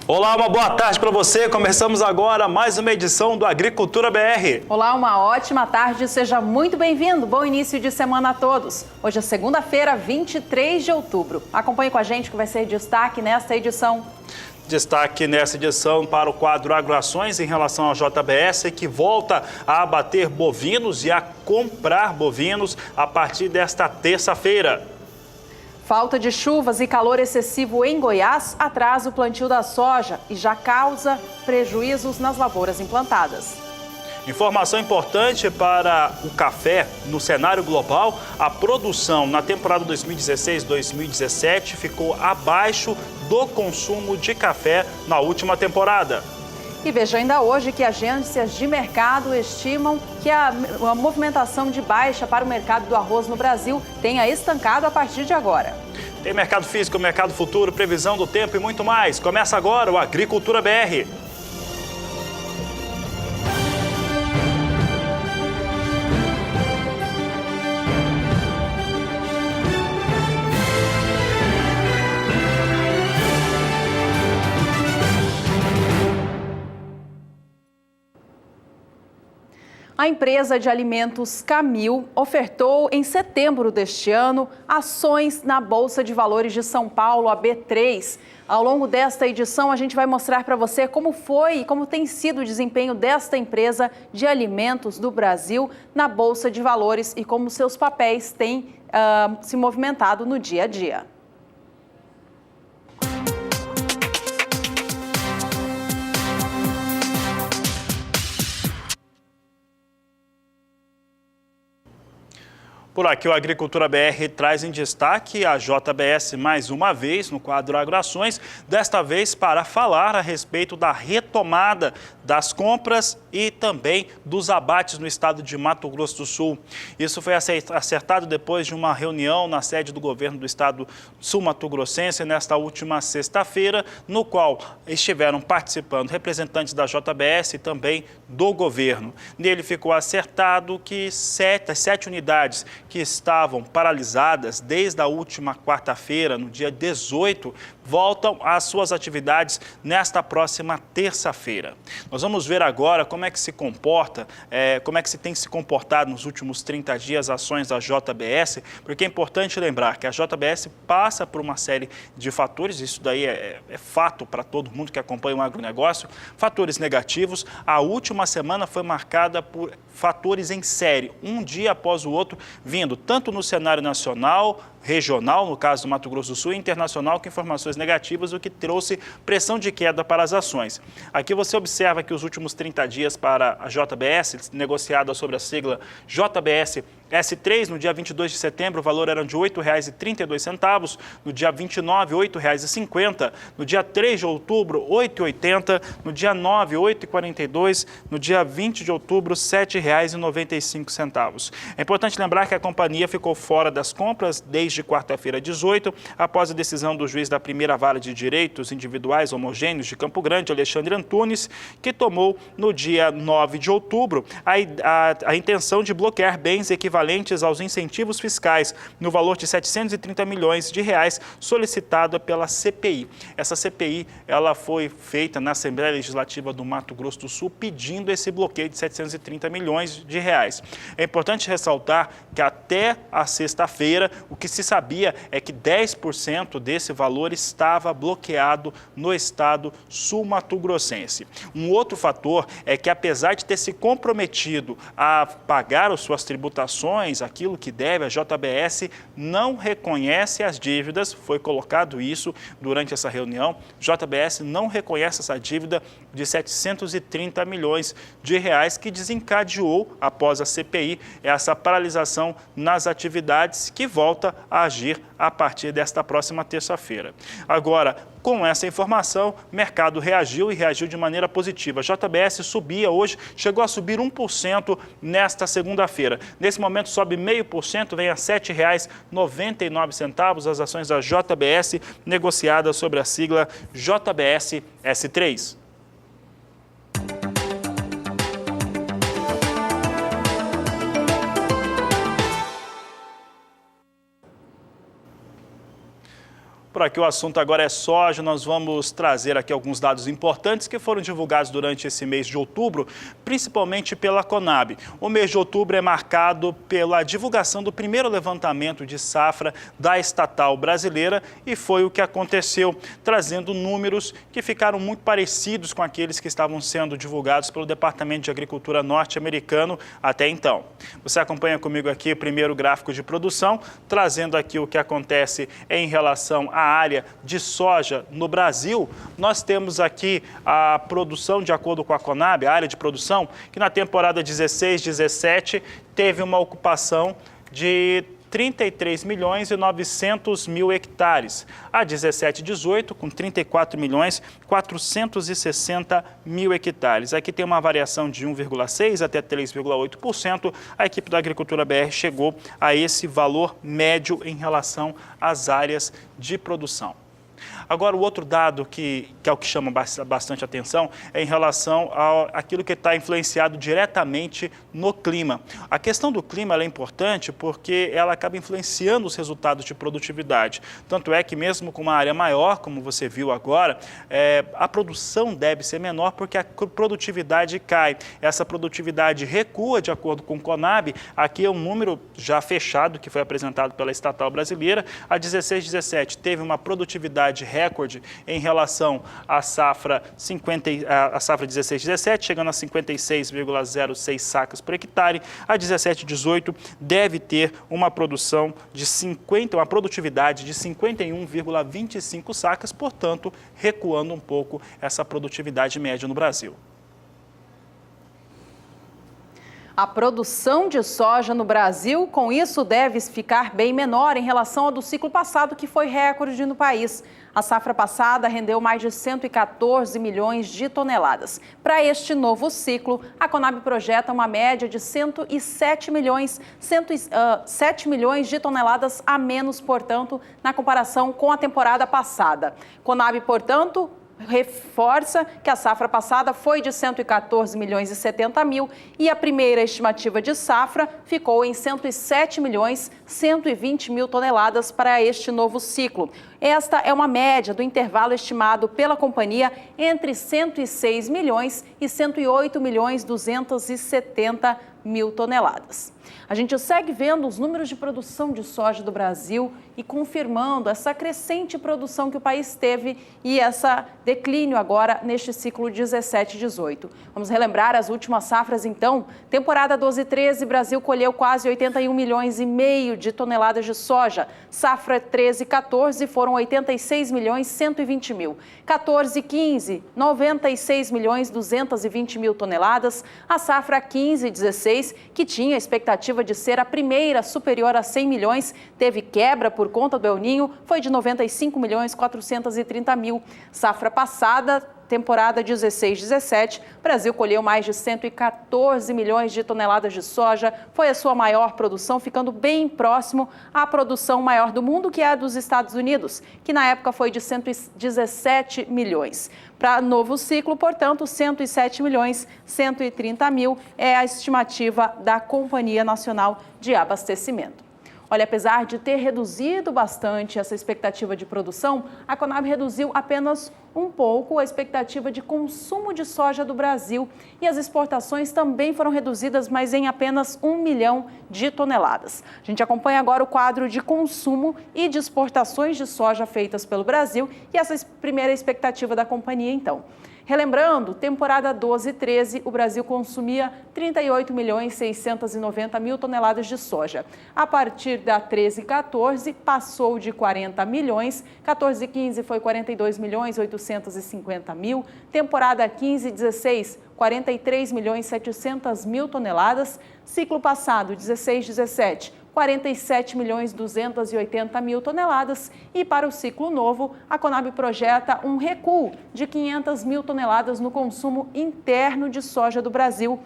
Olá, uma boa tarde para você. Começamos agora mais uma edição do Agricultura BR. Olá, uma ótima tarde. Seja muito bem-vindo. Bom início de semana a todos. Hoje é segunda-feira, 23 de outubro. Acompanhe com a gente que vai ser destaque nesta edição. Destaque nessa edição para o quadro Agroações em relação ao JBS, que volta a abater bovinos e a comprar bovinos a partir desta terça-feira. Falta de chuvas e calor excessivo em Goiás atrasa o plantio da soja e já causa prejuízos nas lavouras implantadas. Informação importante para o café no cenário global: a produção na temporada 2016-2017 ficou abaixo do consumo de café na última temporada. E veja ainda hoje que agências de mercado estimam que a movimentação de baixa para o mercado do arroz no Brasil tenha estancado a partir de agora. Tem mercado físico, mercado futuro, previsão do tempo e muito mais. Começa agora o Agricultura BR. A empresa de alimentos Camil ofertou em setembro deste ano ações na Bolsa de Valores de São Paulo, a B3. Ao longo desta edição, a gente vai mostrar para você como foi e como tem sido o desempenho desta empresa de alimentos do Brasil na Bolsa de Valores e como seus papéis têm se movimentado no dia a dia. Por aqui o Agricultura BR traz em destaque a JBS mais uma vez no quadro Agroações, desta vez para falar a respeito da retomada das compras e também dos abates no estado de Mato Grosso do Sul. Isso foi acertado depois de uma reunião na sede do governo do estado sul-mato-grossense nesta última sexta-feira, no qual estiveram participando representantes da JBS e também do governo. Nele ficou acertado que sete unidades que estavam paralisadas desde a última quarta-feira, no dia 18, voltam às suas atividades nesta próxima terça-feira. Nós vamos ver agora como é que se comporta, como é que se tem se comportado nos últimos 30 dias as ações da JBS, porque é importante lembrar que a JBS passa por uma série de fatores, isso daí é fato para todo mundo que acompanha o agronegócio, fatores negativos. A última semana foi marcada por fatores em série, um dia após o outro, vindo tanto no cenário nacional, regional, no caso do Mato Grosso do Sul, e internacional, com informações negativas, o que trouxe pressão de queda para as ações. Aqui você observa que os últimos 30 dias para a JBS, negociada sobre a sigla JBS S3, no dia 22 de setembro, o valor era de R$ 8,32, no dia 29, R$ 8,50, no dia 3 de outubro, R$ 8,80, no dia 9, R$ 8,42, no dia 20 de outubro, R$ 7,95. É importante lembrar que a companhia ficou fora das compras desde quarta-feira 18, após a decisão do juiz da primeira vara de direitos individuais homogêneos de Campo Grande, Alexandre Antunes, que tomou no dia 9 de outubro a intenção de bloquear bens equivalentes aos incentivos fiscais no valor de R$ 730 milhões solicitada pela CPI. Essa CPI ela foi feita na Assembleia Legislativa do Mato Grosso do Sul pedindo esse bloqueio de R$ 730 milhões. É importante ressaltar que até a sexta-feira o que se sabia é que 10% desse valor estava bloqueado no estado sul-mato-grossense. Um outro fator é que, apesar de ter se comprometido a pagar as suas tributações, aquilo que deve, a JBS não reconhece as dívidas, foi colocado isso durante essa reunião, JBS não reconhece essa dívida de R$ 730 milhões que desencadeou, após a CPI, essa paralisação nas atividades que volta a agir a partir desta próxima terça-feira. Agora, com essa informação, o mercado reagiu e reagiu de maneira positiva. A JBS subia hoje, chegou a subir 1% nesta segunda-feira. Nesse momento sobe 0,5%, vem a R$ 7,99 as ações da JBS, negociadas sobre a sigla JBS S3. Por aqui o assunto agora é soja. Nós vamos trazer aqui alguns dados importantes que foram divulgados durante esse mês de outubro, principalmente pela Conab. O mês de outubro é marcado pela divulgação do primeiro levantamento de safra da estatal brasileira e foi o que aconteceu, trazendo números que ficaram muito parecidos com aqueles que estavam sendo divulgados pelo Departamento de Agricultura norte-americano até então. Você acompanha comigo aqui o primeiro gráfico de produção, trazendo aqui o que acontece em relação à área de soja no Brasil. Nós temos aqui a produção, de acordo com a Conab, a área de produção, que na temporada 16-17 teve uma ocupação de 33 milhões e 900 mil hectares. A 17-18 com 34 milhões 460 mil hectares. Aqui tem uma variação de 1,6% até 3,8%. A equipe da Agricultura BR chegou a esse valor médio em relação às áreas de produção. Agora, o outro dado que é o que chama bastante atenção é em relação àquilo que está influenciado diretamente no clima. A questão do clima ela é importante porque ela acaba influenciando os resultados de produtividade. Tanto é que mesmo com uma área maior, como você viu agora, a produção deve ser menor porque a produtividade cai. Essa produtividade recua de acordo com o Conab. Aqui é um número já fechado que foi apresentado pela estatal brasileira. A 16-17 teve uma produtividade recorde em relação à safra 16-17, chegando a 56,06 sacas por hectare. A 17-18 deve ter uma produção de uma produtividade de 51,25 sacas, portanto, recuando um pouco essa produtividade média no Brasil. A produção de soja no Brasil, com isso, deve ficar bem menor em relação ao do ciclo passado, que foi recorde no país. A safra passada rendeu mais de 114 milhões de toneladas. Para este novo ciclo, a Conab projeta uma média de 107 milhões de toneladas a menos, portanto, na comparação com a temporada passada. Conab, portanto, reforça que a safra passada foi de 114 milhões e 70 mil e a primeira estimativa de safra ficou em 107 milhões 120 mil toneladas para este novo ciclo. Esta é uma média do intervalo estimado pela companhia entre 106 milhões e 108 milhões 270 mil toneladas. A gente segue vendo os números de produção de soja do Brasil e confirmando essa crescente produção que o país teve e essa declínio agora neste ciclo 17-18. Vamos relembrar as últimas safras então. Temporada 12-13, Brasil colheu quase 81 milhões e meio de toneladas de soja. Safra 13-14 foram 86 milhões 120 mil. 14-15, 96 milhões 220 mil toneladas. A safra 15-16, que tinha a expectativa de ser a primeira superior a 100 milhões, teve quebra por conta do El Ninho, foi de 95 milhões 430 mil. Safra passada, temporada 16-17, Brasil colheu mais de 114 milhões de toneladas de soja, foi a sua maior produção, ficando bem próximo à produção maior do mundo, que é a dos Estados Unidos, que na época foi de 117 milhões. Para novo ciclo, portanto, 107 milhões 130 mil é a estimativa da Companhia Nacional de Abastecimento. Olha, apesar de ter reduzido bastante essa expectativa de produção, a Conab reduziu apenas um pouco a expectativa de consumo de soja do Brasil e as exportações também foram reduzidas, mas em apenas 1 milhão de toneladas. A gente acompanha agora o quadro de consumo e de exportações de soja feitas pelo Brasil e essa primeira expectativa da companhia, então. Relembrando, temporada 12-13, o Brasil consumia 38 milhões 690 mil toneladas de soja. A partir da 13-14, passou de 40 milhões, 14-15 foi 42 milhões 850 mil, temporada 15-16, 43 milhões 700 mil toneladas, ciclo passado, 16-17, 47 milhões 280 mil toneladas e para o ciclo novo, a Conab projeta um recuo de 500 mil toneladas no consumo interno de soja do Brasil,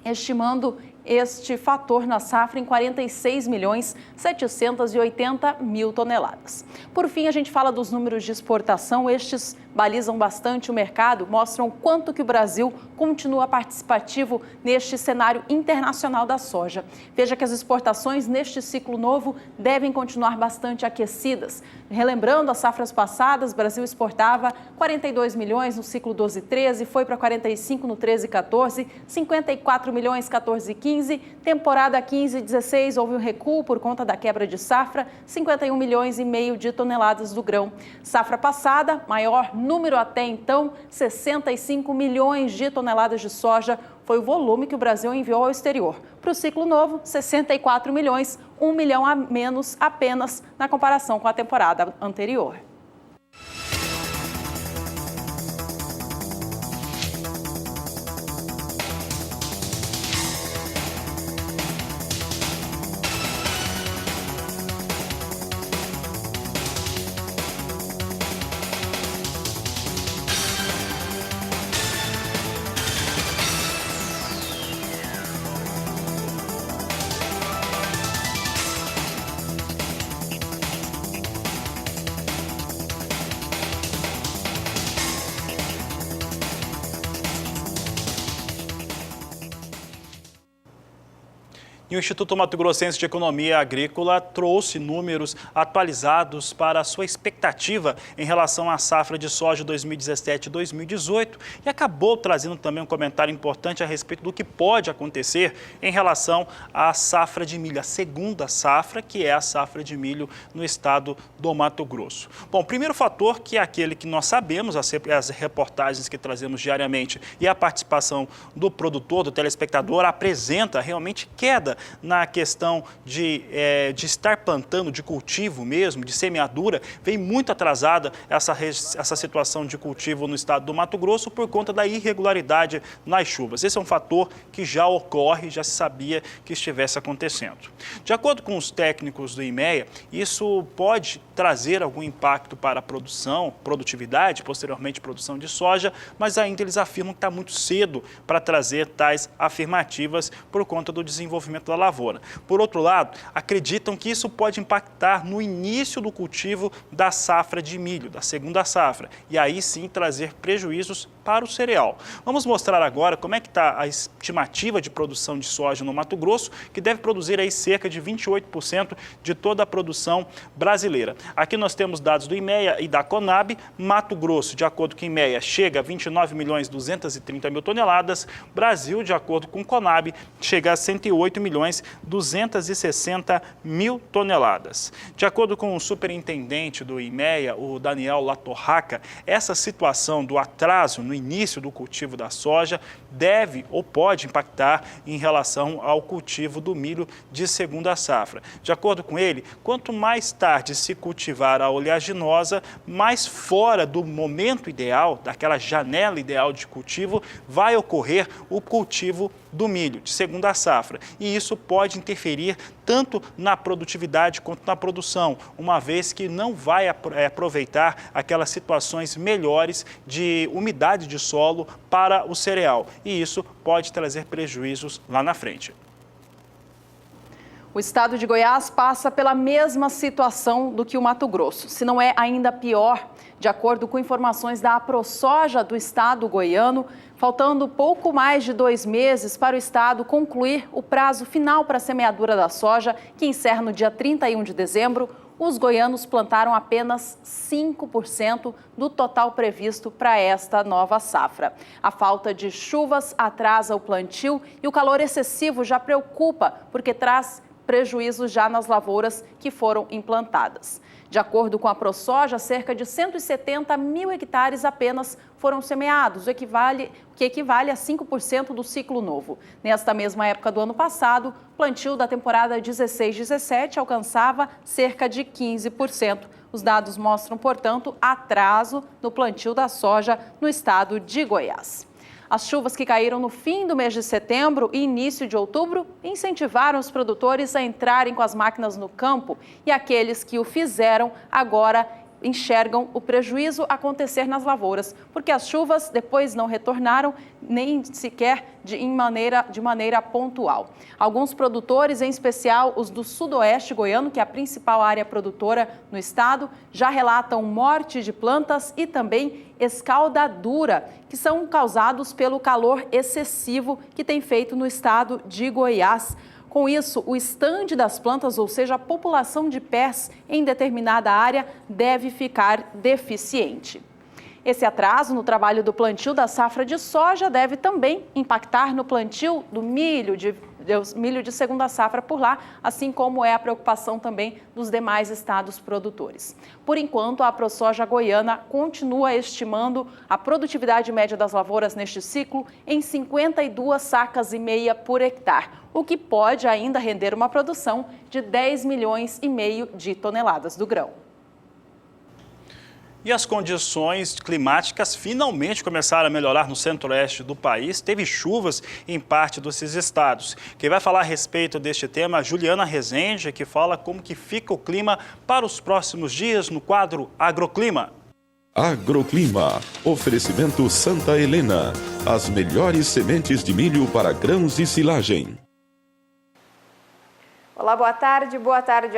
estimando este fator na safra em 46.780.000 toneladas. Por fim, a gente fala dos números de exportação. Estes balizam bastante o mercado, mostram quanto que o Brasil continua participativo neste cenário internacional da soja. Veja que as exportações neste ciclo novo devem continuar bastante aquecidas. Relembrando as safras passadas, o Brasil exportava 42 milhões no ciclo 12-13, foi para 45 no 13-14, 54 milhões 14-15, temporada 15-16 houve um recuo por conta da quebra de safra, 51 milhões e meio de toneladas do grão. Safra passada, maior número até então, 65 milhões de toneladas de soja, foi o volume que o Brasil enviou ao exterior. Para o ciclo novo, 64 milhões, 1 milhão a menos apenas na comparação com a temporada anterior. E o Instituto Mato Grossense de Economia Agrícola trouxe números atualizados para a sua expectativa em relação à safra de soja 2017-2018 e acabou trazendo também um comentário importante a respeito do que pode acontecer em relação à safra de milho, a segunda safra, que é a safra de milho no estado do Mato Grosso. Bom, o primeiro fator, que é aquele que nós sabemos, as reportagens que trazemos diariamente e a participação do produtor, do telespectador, apresenta realmente queda na questão de estar plantando, de cultivo mesmo, de semeadura. Vem muito atrasada essa situação de cultivo no estado do Mato Grosso por conta da irregularidade nas chuvas. Esse é um fator que já ocorre, já se sabia que estivesse acontecendo. De acordo com os técnicos do IMEA, isso pode trazer algum impacto para a produtividade, posteriormente produção de soja, mas ainda eles afirmam que está muito cedo para trazer tais afirmativas por conta do desenvolvimento da lavoura. Por outro lado, acreditam que isso pode impactar no início do cultivo da safra de milho, da segunda safra, e aí sim trazer prejuízos para o cereal. Vamos mostrar agora como é que está a estimativa de produção de soja no Mato Grosso, que deve produzir aí cerca de 28% de toda a produção brasileira. Aqui nós temos dados do IMEA e da Conab. Mato Grosso, de acordo com o IMEA, chega a 29.230.000 toneladas. Brasil, de acordo com o Conab, chega a 108.260.000 toneladas. De acordo com o superintendente do IMEA, o Daniel Latorraca, essa situação do atraso no início do cultivo da soja deve ou pode impactar em relação ao cultivo do milho de segunda safra. De acordo com ele, quanto mais tarde se cultivar a oleaginosa, mais fora do momento ideal, daquela janela ideal de cultivo, vai ocorrer o cultivo do milho de segunda safra. E isso pode interferir tanto na produtividade quanto na produção, uma vez que não vai aproveitar aquelas situações melhores de umidade de solo para o cereal. E isso pode trazer prejuízos lá na frente. O estado de Goiás passa pela mesma situação do que o Mato Grosso, se não é ainda pior. De acordo com informações da AproSoja do estado goiano, faltando pouco mais de 2 meses para o estado concluir o prazo final para a semeadura da soja, que encerra no dia 31 de dezembro, os goianos plantaram apenas 5% do total previsto para esta nova safra. A falta de chuvas atrasa o plantio e o calor excessivo já preocupa, porque traz prejuízos já nas lavouras que foram implantadas. De acordo com a AproSoja, cerca de 170 mil hectares apenas foram semeados, o que equivale a 5% do ciclo novo. Nesta mesma época do ano passado, o plantio da temporada 16-17 alcançava cerca de 15%. Os dados mostram, portanto, atraso no plantio da soja no estado de Goiás. As chuvas que caíram no fim do mês de setembro e início de outubro incentivaram os produtores a entrarem com as máquinas no campo e aqueles que o fizeram agora enxergam o prejuízo acontecer nas lavouras, porque as chuvas depois não retornaram nem sequer de maneira pontual. Alguns produtores, em especial os do sudoeste goiano, que é a principal área produtora no estado, já relatam morte de plantas e também escaldadura, que são causados pelo calor excessivo que tem feito no estado de Goiás. Com isso, o estande das plantas, ou seja, a população de pés em determinada área, deve ficar deficiente. Esse atraso no trabalho do plantio da safra de soja deve também impactar no plantio do milho de segunda safra por lá, assim como é a preocupação também dos demais estados produtores. Por enquanto, a ProSoja Goiana continua estimando a produtividade média das lavouras neste ciclo em 52 sacas e meia por hectare, o que pode ainda render uma produção de 10,5 milhões de toneladas do grão. E as condições climáticas finalmente começaram a melhorar no centro-oeste do país. Teve chuvas em parte desses estados. Quem vai falar a respeito deste tema é a Juliana Rezende, que fala como que fica o clima para os próximos dias no quadro Agroclima. Agroclima. Oferecimento Santa Helena. As melhores sementes de milho para grãos e silagem. Olá, boa tarde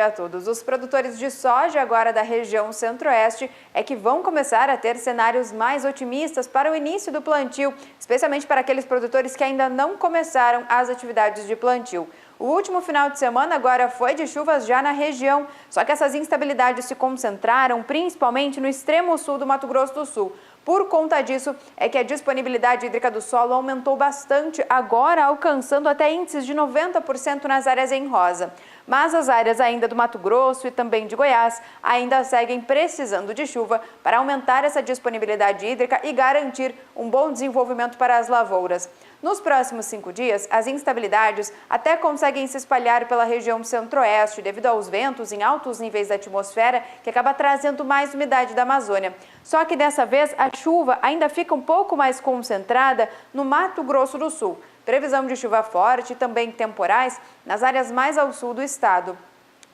a todos. Os produtores de soja agora da região centro-oeste é que vão começar a ter cenários mais otimistas para o início do plantio, especialmente para aqueles produtores que ainda não começaram as atividades de plantio. O último final de semana agora foi de chuvas já na região, só que essas instabilidades se concentraram principalmente no extremo sul do Mato Grosso do Sul. Por conta disso, é que a disponibilidade hídrica do solo aumentou bastante, agora alcançando até índices de 90% nas áreas em rosa. Mas as áreas ainda do Mato Grosso e também de Goiás ainda seguem precisando de chuva para aumentar essa disponibilidade hídrica e garantir um bom desenvolvimento para as lavouras. Nos próximos 5 dias, as instabilidades até conseguem se espalhar pela região centro-oeste devido aos ventos em altos níveis da atmosfera, que acaba trazendo mais umidade da Amazônia. Só que dessa vez a chuva ainda fica um pouco mais concentrada no Mato Grosso do Sul. Previsão de chuva forte e também temporais nas áreas mais ao sul do estado.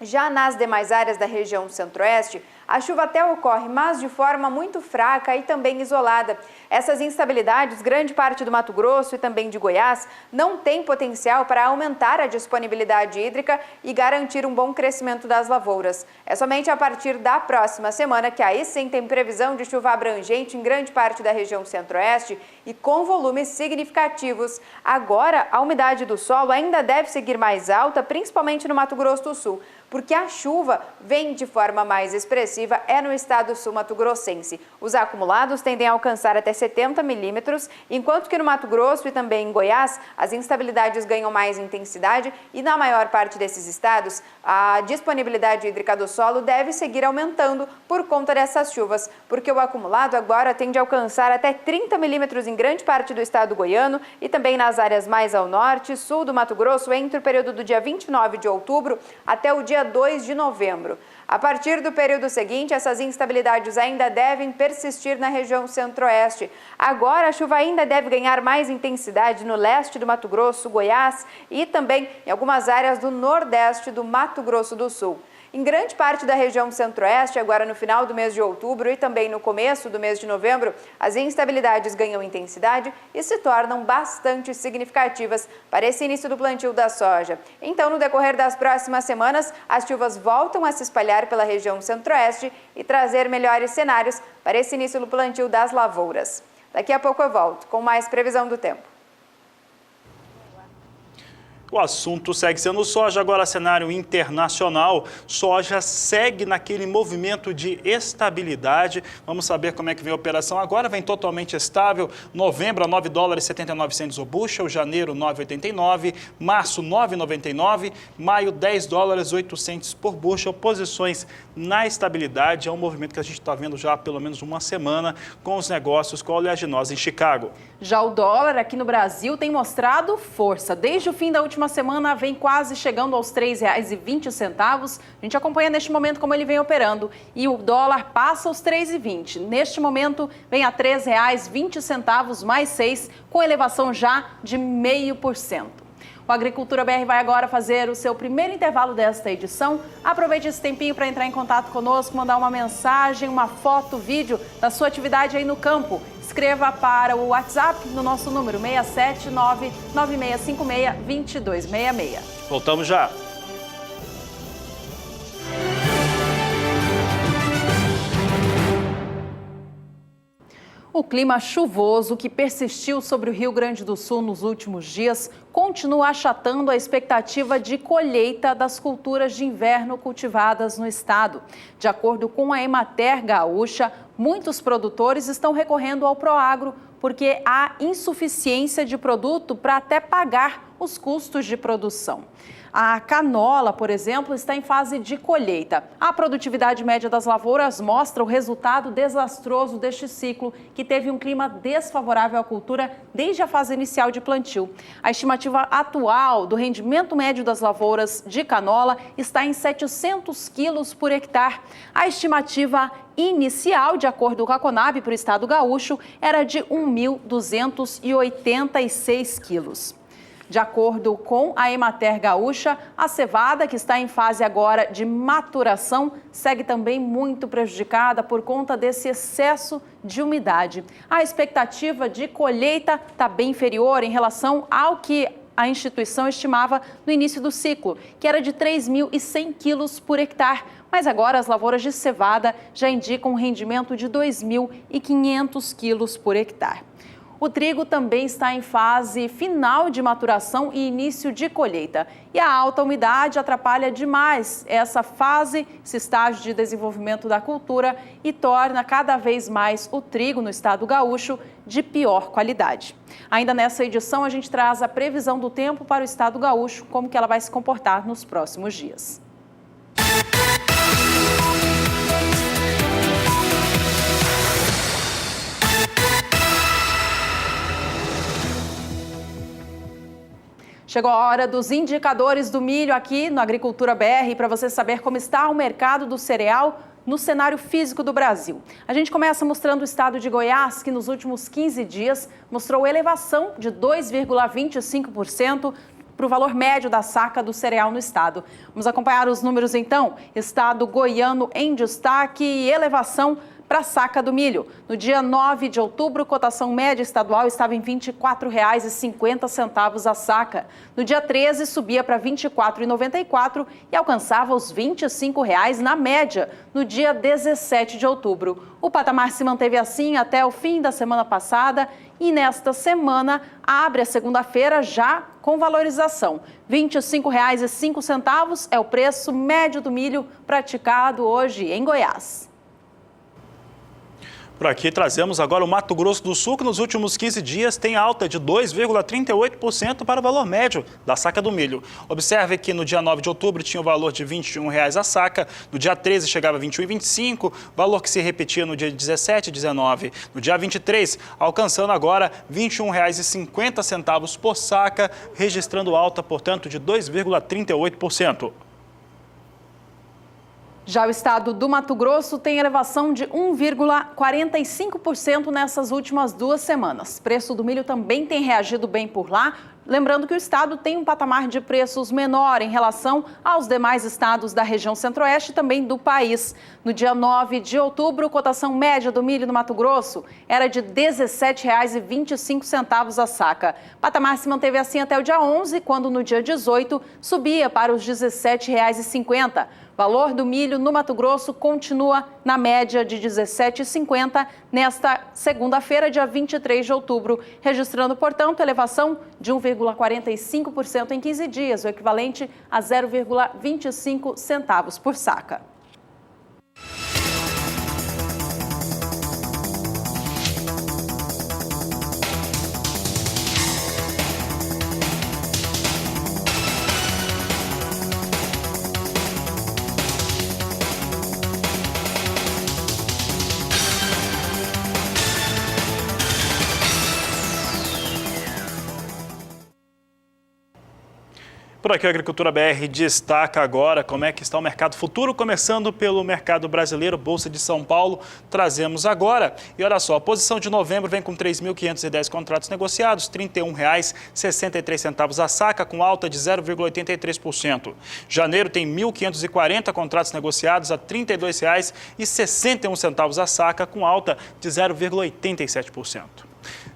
Já nas demais áreas da região centro-oeste, a chuva até ocorre, mas de forma muito fraca e também isolada. Essas instabilidades, grande parte do Mato Grosso e também de Goiás, não tem potencial para aumentar a disponibilidade hídrica e garantir um bom crescimento das lavouras. É somente a partir da próxima semana que aí sim tem previsão de chuva abrangente em grande parte da região centro-oeste e com volumes significativos. Agora, a umidade do solo ainda deve seguir mais alta, principalmente no Mato Grosso do Sul, porque a chuva vem de forma mais expressiva no estado sul-mato-grossense. Os acumulados tendem a alcançar até 70 milímetros, enquanto que no Mato Grosso e também em Goiás, as instabilidades ganham mais intensidade e na maior parte desses estados, a disponibilidade hídrica do solo deve seguir aumentando por conta dessas chuvas, porque o acumulado agora tende a alcançar até 30 milímetros em grande parte do estado goiano e também nas áreas mais ao norte e sul do Mato Grosso entre o período do dia 29 de outubro até o dia 2 de novembro. A partir do período seguinte, essas instabilidades ainda devem persistir na região centro-oeste. Agora, a chuva ainda deve ganhar mais intensidade no leste do Mato Grosso, Goiás e também em algumas áreas do nordeste do Mato Grosso do Sul. Em grande parte da região centro-oeste, agora no final do mês de outubro e também no começo do mês de novembro, as instabilidades ganham intensidade e se tornam bastante significativas para esse início do plantio da soja. Então, no decorrer das próximas semanas, as chuvas voltam a se espalhar pela região centro-oeste e trazer melhores cenários para esse início do plantio das lavouras. Daqui a pouco eu volto com mais previsão do tempo. O assunto segue sendo soja, agora cenário internacional. Soja segue naquele movimento de estabilidade. Vamos saber como é que vem a operação agora. Vem totalmente estável. Novembro a $9,79 o bushel, janeiro 9,89, março 9,99, maio $10,08 por bushel. Posições na estabilidade. É um movimento que a gente está vendo já há pelo menos uma semana com os negócios com a oleaginosa em Chicago. Já o dólar aqui no Brasil tem mostrado força. Desde o fim da última semana vem quase chegando aos R$ 3,20. A gente acompanha neste momento como ele vem operando. E o dólar passa os 3,20. Neste momento vem a R$ 3,20 mais 6, com elevação já de 0,5%. O Agricultura BR vai agora fazer o seu primeiro intervalo desta edição. Aproveite esse tempinho para entrar em contato conosco, mandar uma mensagem, uma foto, vídeo da sua atividade aí no campo. Escreva para o WhatsApp no nosso número 67996562266. Voltamos já. O clima chuvoso que persistiu sobre o Rio Grande do Sul nos últimos dias continua achatando a expectativa de colheita das culturas de inverno cultivadas no estado. De acordo com a Emater Gaúcha, muitos produtores estão recorrendo ao Proagro porque há insuficiência de produto para até pagar os custos de produção. A canola, por exemplo, está em fase de colheita. A produtividade média das lavouras mostra o resultado desastroso deste ciclo, que teve um clima desfavorável à cultura desde a fase inicial de plantio. A estimativa atual do rendimento médio das lavouras de canola está em 700 quilos por hectare. A estimativa inicial, de acordo com a Conab para o estado gaúcho, era de 1.286 quilos. De acordo com a Emater Gaúcha, a cevada, que está em fase agora de maturação, segue também muito prejudicada por conta desse excesso de umidade. A expectativa de colheita está bem inferior em relação ao que a instituição estimava no início do ciclo, que era de 3.100 quilos por hectare. Mas agora as lavouras de cevada já indicam um rendimento de 2.500 quilos por hectare. O trigo também está em fase final de maturação e início de colheita. E a alta umidade atrapalha demais essa fase, esse estágio de desenvolvimento da cultura e torna cada vez mais o trigo no estado gaúcho de pior qualidade. Ainda nessa edição, a gente traz a previsão do tempo para o estado gaúcho, como que ela vai se comportar nos próximos dias. Chegou a hora dos indicadores do milho aqui no Agricultura BR para você saber como está o mercado do cereal no cenário físico do Brasil. A gente começa mostrando o estado de Goiás, que nos últimos 15 dias mostrou elevação de 2,25% para o valor médio da saca do cereal no estado. Vamos acompanhar os números então. Estado goiano em destaque e elevação para a saca do milho. No dia 9 de outubro, cotação média estadual estava em R$ 24,50 a saca. No dia 13, subia para R$ 24,94 e alcançava os R$ 25,00 na média no dia 17 de outubro. O patamar se manteve assim até o fim da semana passada e nesta semana abre a segunda-feira já com valorização. R$ 25,05 é o preço médio do milho praticado hoje em Goiás. Por aqui trazemos agora o Mato Grosso do Sul, que nos últimos 15 dias tem alta de 2,38% para o valor médio da saca do milho. Observe que no dia 9 de outubro tinha o valor de R$ 21,00 a saca, no dia 13 chegava a R$ 21,25, valor que se repetia no dia 17 e 19. No dia 23, alcançando agora R$ 21,50 por saca, registrando alta, portanto, de 2,38%. Já o estado do Mato Grosso tem elevação de 1,45% nessas últimas 2 semanas. Preço do milho também tem reagido bem por lá. Lembrando que o estado tem um patamar de preços menor em relação aos demais estados da região centro-oeste e também do país. No dia 9 de outubro, a cotação média do milho no Mato Grosso era de R$ 17,25 a saca. O patamar se manteve assim até o dia 11, quando no dia 18 subia para os R$ 17,50. O valor do milho no Mato Grosso continua na média de R$ 17,50 nesta segunda-feira, dia 23 de outubro, registrando, portanto, elevação de 1,45% em 15 dias, o equivalente a 0,25 centavos por saca. Por aqui, a Agricultura BR destaca agora como é que está o mercado futuro, começando pelo mercado brasileiro, Bolsa de São Paulo, trazemos agora. E olha só, a posição de novembro vem com 3.510 contratos negociados, R$ 31,63 a saca, com alta de 0,83%. Janeiro tem 1.540 contratos negociados a R$ 32,61 a saca, com alta de 0,87%.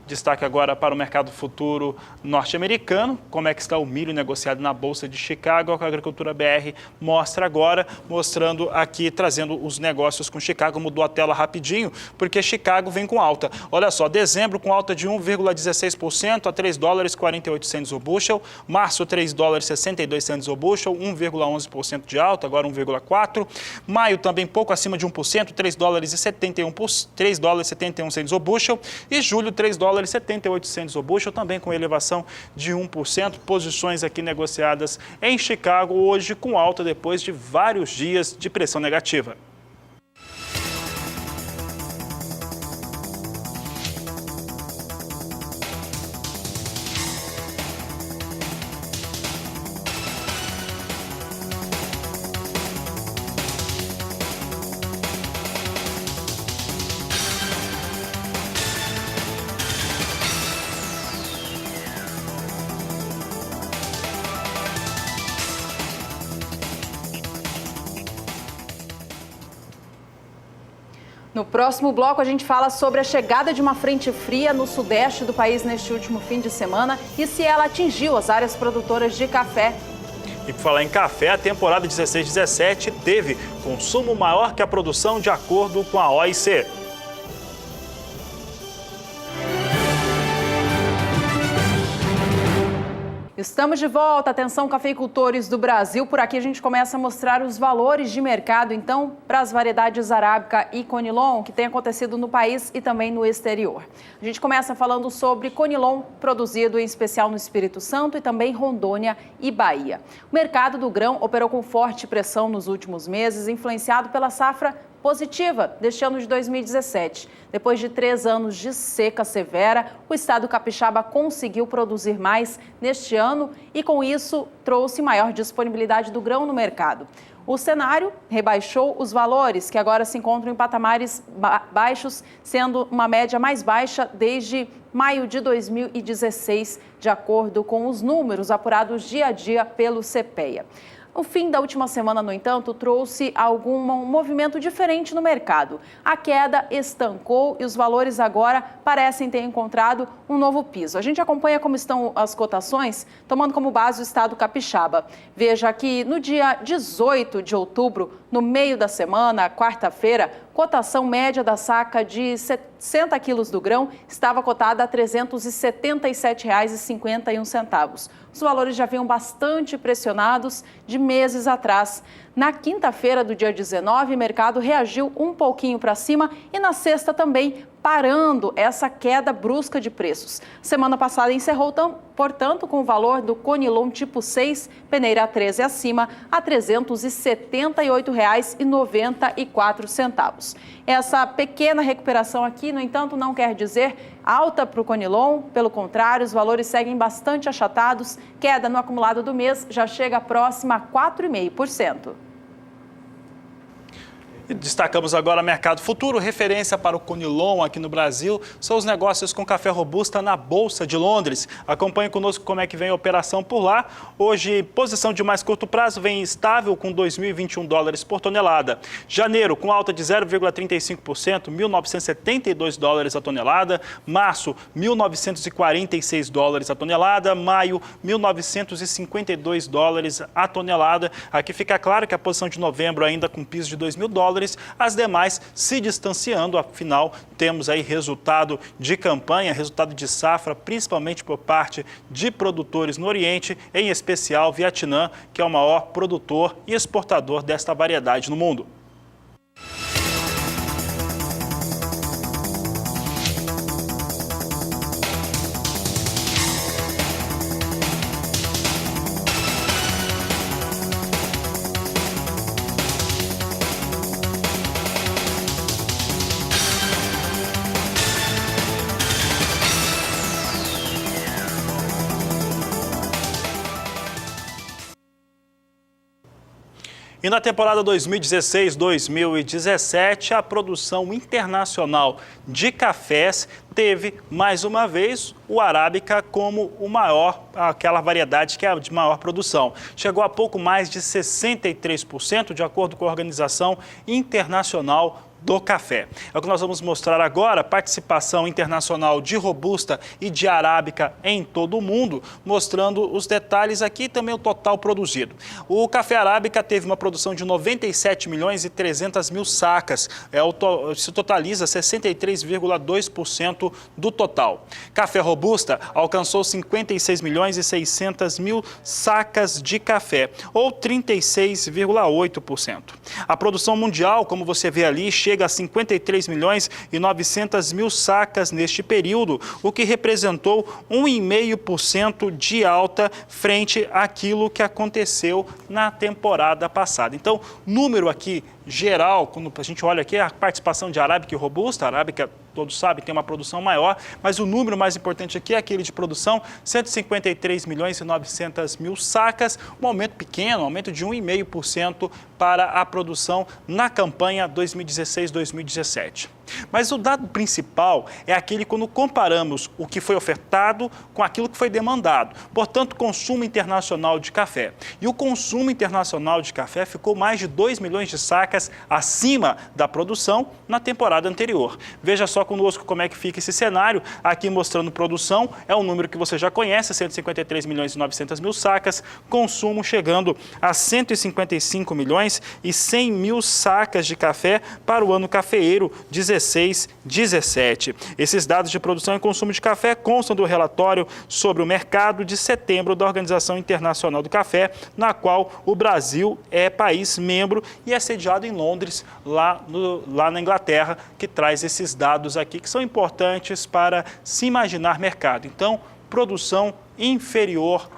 Destaque agora para o mercado futuro norte-americano, como é que está o milho negociado na Bolsa de Chicago, que a Agricultura BR mostra agora, mostrando aqui, trazendo os negócios com Chicago. Mudou a tela rapidinho, porque Chicago vem com alta. Olha só, dezembro com alta de 1,16% a $3,48 o bushel, março $3,62 o bushel, 1,11% de alta, agora 1,4%. Maio também pouco acima de 1%, $3,71 o bushel, e julho $3,78 o bushel, também com elevação de 1%. Posições aqui negociadas em Chicago hoje com alta depois de vários dias de pressão negativa. No próximo bloco, a gente fala sobre a chegada de uma frente fria no sudeste do país neste último fim de semana e se ela atingiu as áreas produtoras de café. E por falar em café, a temporada 16-17 teve consumo maior que a produção, de acordo com a OIC. Estamos de volta, atenção cafeicultores do Brasil. Por aqui a gente começa a mostrar os valores de mercado, então, para as variedades arábica e conilon, que tem acontecido no país e também no exterior. A gente começa falando sobre conilon, produzido em especial no Espírito Santo e também Rondônia e Bahia. O mercado do grão operou com forte pressão nos últimos meses, influenciado pela safra positiva deste ano de 2017. Depois de 3 anos de seca severa, o estado capixaba conseguiu produzir mais neste ano e, com isso, trouxe maior disponibilidade do grão no mercado. O cenário rebaixou os valores, que agora se encontram em patamares baixos, sendo uma média mais baixa desde maio de 2016, de acordo com os números apurados dia a dia pelo CPEA. O fim da última semana, no entanto, trouxe algum movimento diferente no mercado. A queda estancou e os valores agora parecem ter encontrado um novo piso. A gente acompanha como estão as cotações, tomando como base o estado capixaba. Veja que no dia 18 de outubro, no meio da semana, quarta-feira, cotação média da saca de 60 quilos do grão estava cotada a R$ 377,51. Os valores já vinham bastante pressionados de meses atrás. Na quinta-feira do dia 19, o mercado reagiu um pouquinho para cima e na sexta também, parando essa queda brusca de preços. Semana passada encerrou, portanto, com o valor do conilon tipo 6, peneira 13 acima, a R$ 378,94. Essa pequena recuperação aqui, no entanto, não quer dizer alta para o conilon, pelo contrário, os valores seguem bastante achatados, queda no acumulado do mês já chega próxima a 4,5%. Destacamos agora o mercado futuro. Referência para o conilon aqui no Brasil são os negócios com café robusta na Bolsa de Londres. Acompanhe conosco como é que vem a operação por lá. Hoje, posição de mais curto prazo vem estável com $2.021 por tonelada. Janeiro, com alta de 0,35%, $1.972 a tonelada. Março, $1.946 a tonelada. Maio, $1.952 a tonelada. Aqui fica claro que a posição de novembro ainda com piso de $2.000. As demais se distanciando, afinal temos aí resultado de campanha, resultado de safra, principalmente por parte de produtores no Oriente, em especial Vietnã, que é o maior produtor e exportador desta variedade no mundo. E na temporada 2016-2017, a produção internacional de cafés teve, mais uma vez, o Arábica como aquela variedade que é a de maior produção. Chegou a pouco mais de 63%, de acordo com a Organização Internacional do Café. É o que nós vamos mostrar agora, participação internacional de Robusta e de Arábica em todo o mundo, mostrando os detalhes aqui e também o total produzido. O café Arábica teve uma produção de 97 milhões e 300 mil sacas, se totaliza 63,2% do total. Café Robusta alcançou 56 milhões e 600 mil sacas de café, ou 36,8%. A produção mundial, como você vê ali, chega a 53 milhões e 900 mil sacas neste período, o que representou 1,5% de alta frente àquilo que aconteceu na temporada passada. Então, número aqui geral, quando a gente olha aqui a participação de Arábica e Robusta, a Arábica, todos sabem, tem uma produção maior, mas o número mais importante aqui é aquele de produção, 153 milhões e 900 mil sacas, um aumento pequeno, um aumento de 1,5% para a produção na campanha 2016-2017. Mas o dado principal é aquele quando comparamos o que foi ofertado com aquilo que foi demandado. Portanto, consumo internacional de café. E o consumo internacional de café ficou mais de 2 milhões de sacas acima da produção na temporada anterior. Veja só conosco como é que fica esse cenário. Aqui mostrando produção, é um número que você já conhece, 153 milhões e 900 mil sacas. Consumo chegando a 155 milhões e 100 mil sacas de café para o ano cafeeiro 16-17. Esses dados de produção e consumo de café constam do relatório sobre o mercado de setembro da Organização Internacional do Café, na qual o Brasil é país membro e é sediado em Londres, lá na Inglaterra, que traz esses dados aqui que são importantes para se imaginar mercado. Então, produção inferior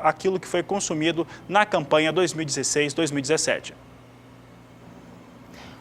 àquilo que foi consumido na campanha 2016-2017.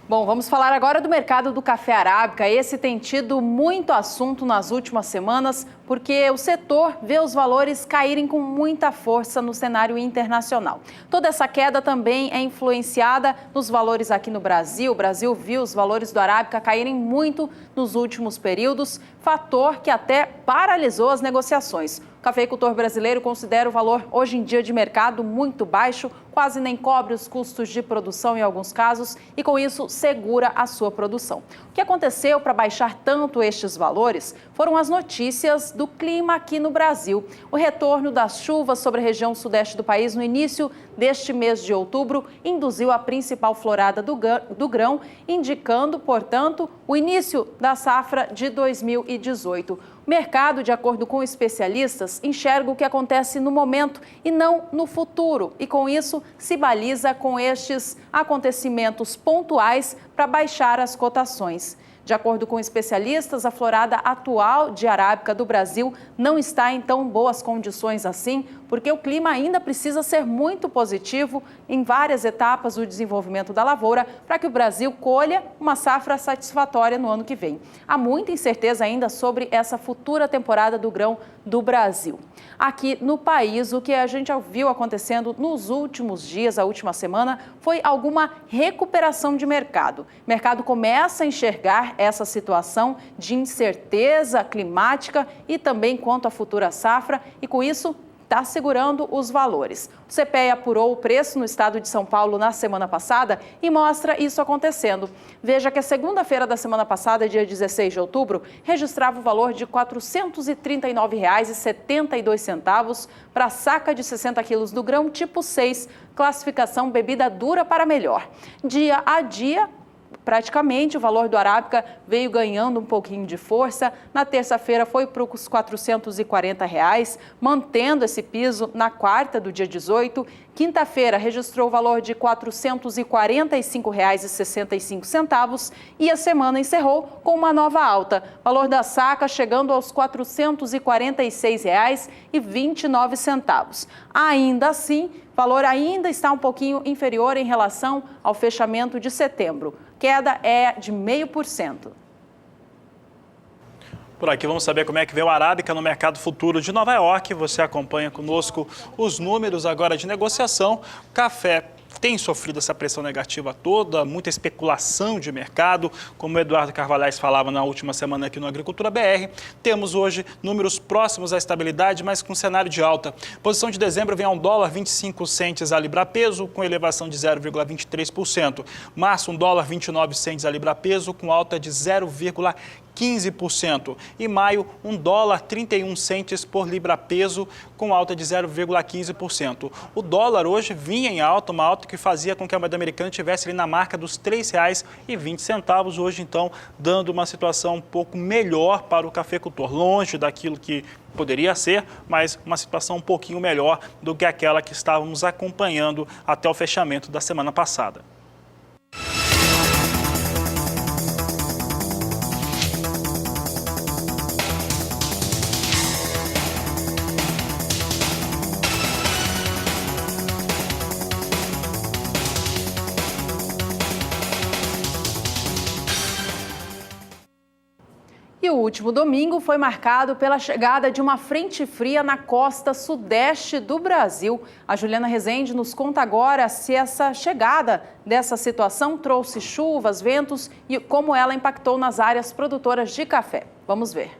Bom, vamos falar agora do mercado do café Arábica. Esse tem tido muito assunto nas últimas semanas, porque o setor vê os valores caírem com muita força no cenário internacional. Toda essa queda também é influenciada nos valores aqui no Brasil. O Brasil viu os valores do Arábica caírem muito nos últimos períodos, fator que até paralisou as negociações. O cafeicultor brasileiro considera o valor hoje em dia de mercado muito baixo, quase nem cobre os custos de produção em alguns casos e com isso segura a sua produção. O que aconteceu para baixar tanto estes valores foram as notícias do clima aqui no Brasil. O retorno das chuvas sobre a região sudeste do país no início deste mês de outubro induziu a principal florada do grão, indicando, portanto, o início da safra de 2018. O mercado, de acordo com especialistas, enxerga o que acontece no momento e não no futuro. E com isso, se baliza com estes acontecimentos pontuais para baixar as cotações. De acordo com especialistas, a florada atual de Arábica do Brasil não está em tão boas condições assim, porque o clima ainda precisa ser muito positivo em várias etapas do desenvolvimento da lavoura para que o Brasil colha uma safra satisfatória no ano que vem. Há muita incerteza ainda sobre essa futura temporada do grão do Brasil. Aqui no país, o que a gente viu acontecendo nos últimos dias, a última semana, foi alguma recuperação de mercado. O mercado começa a enxergar essa situação de incerteza climática e também quanto à futura safra e, com isso, está segurando os valores. O CPEA apurou o preço no estado de São Paulo na semana passada e mostra isso acontecendo. Veja que a segunda-feira da semana passada, dia 16 de outubro, registrava o valor de R$ 439,72 para a saca de 60 quilos do grão tipo 6, classificação bebida dura para melhor. Dia a dia, praticamente, o valor do Arábica veio ganhando um pouquinho de força. Na terça-feira foi para os R$ 440, mantendo esse piso na quarta do dia 18. Quinta-feira registrou o valor de R$ 445,65 e a semana encerrou com uma nova alta. Valor da saca chegando aos R$ 446,29. Ainda assim, o valor ainda está um pouquinho inferior em relação ao fechamento de setembro. Queda é de 0,5%. Por aqui vamos saber como é que veio o Arábica no mercado futuro de Nova York. Você acompanha conosco os números agora de negociação. Café tem sofrido essa pressão negativa toda, muita especulação de mercado, como o Eduardo Carvalhais falava na última semana aqui no Agricultura BR. Temos hoje números próximos à estabilidade, mas com cenário de alta. Posição de dezembro vem a $1,25 a libra peso, com elevação de 0,23%. Março, $1,29 a libra peso, com alta de 0,15%. E maio, $1,31 por libra peso, com alta de 0,15%. O dólar hoje vinha em alta, uma alta que fazia com que a moeda americana estivesse ali na marca dos R$ 3,20. Hoje, então, dando uma situação um pouco melhor para o cafeicultor, longe daquilo que poderia ser, mas uma situação um pouquinho melhor do que aquela que estávamos acompanhando até o fechamento da semana passada. E o último domingo foi marcado pela chegada de uma frente fria na costa sudeste do Brasil. A Juliana Rezende nos conta agora se essa chegada dessa situação trouxe chuvas, ventos e como ela impactou nas áreas produtoras de café. Vamos ver.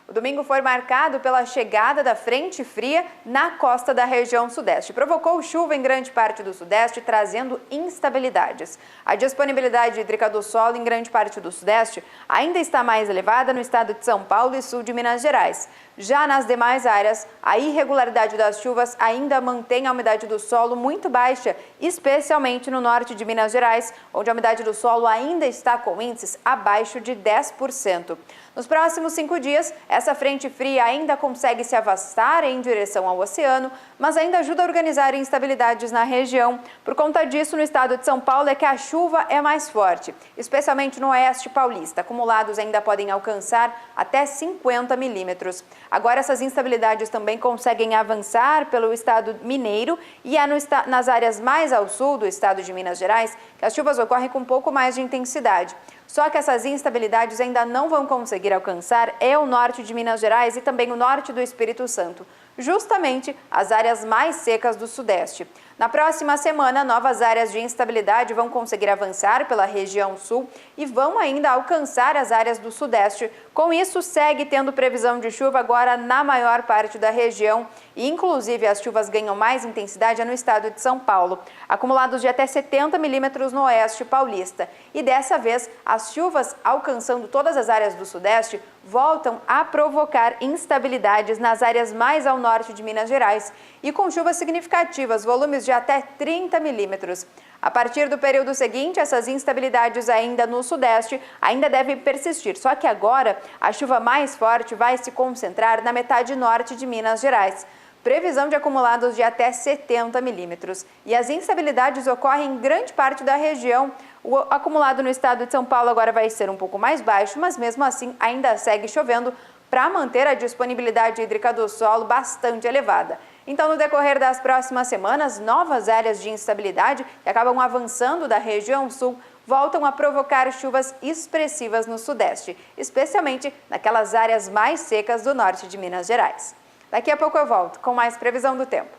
O domingo foi marcado pela chegada da frente fria na costa da região sudeste. Provocou chuva em grande parte do sudeste, trazendo instabilidades. A disponibilidade hídrica do solo em grande parte do sudeste ainda está mais elevada no estado de São Paulo e sul de Minas Gerais. Já nas demais áreas, a irregularidade das chuvas ainda mantém a umidade do solo muito baixa, especialmente no norte de Minas Gerais, onde a umidade do solo ainda está com índices abaixo de 10%. Nos próximos 5 dias, essa frente fria ainda consegue se afastar em direção ao oceano, mas ainda ajuda a organizar instabilidades na região. Por conta disso, no estado de São Paulo é que a chuva é mais forte, especialmente no oeste paulista. Acumulados ainda podem alcançar até 50 milímetros. Agora, essas instabilidades também conseguem avançar pelo estado mineiro e é nas áreas mais ao sul do estado de Minas Gerais que as chuvas ocorrem com um pouco mais de intensidade. Só que essas instabilidades ainda não vão conseguir alcançar o norte de Minas Gerais e também o norte do Espírito Santo, justamente as áreas mais secas do sudeste. Na próxima semana, novas áreas de instabilidade vão conseguir avançar pela região sul e vão ainda alcançar as áreas do sudeste. Com isso, segue tendo previsão de chuva agora na maior parte da região e, inclusive, as chuvas ganham mais intensidade no estado de São Paulo, acumulados de até 70 milímetros no oeste paulista. E dessa vez, as chuvas alcançando todas as áreas do sudeste voltam a provocar instabilidades nas áreas mais ao norte de Minas Gerais e com chuvas significativas, volumes de até 30 milímetros. A partir do período seguinte, essas instabilidades ainda no sudeste ainda devem persistir, só que agora a chuva mais forte vai se concentrar na metade norte de Minas Gerais. Previsão de acumulados de até 70 milímetros. E as instabilidades ocorrem em grande parte da região. O acumulado no estado de São Paulo agora vai ser um pouco mais baixo, mas mesmo assim ainda segue chovendo para manter a disponibilidade hídrica do solo bastante elevada. Então, no decorrer das próximas semanas, novas áreas de instabilidade que acabam avançando da região sul voltam a provocar chuvas expressivas no sudeste, especialmente naquelas áreas mais secas do norte de Minas Gerais. Daqui a pouco eu volto com mais previsão do tempo.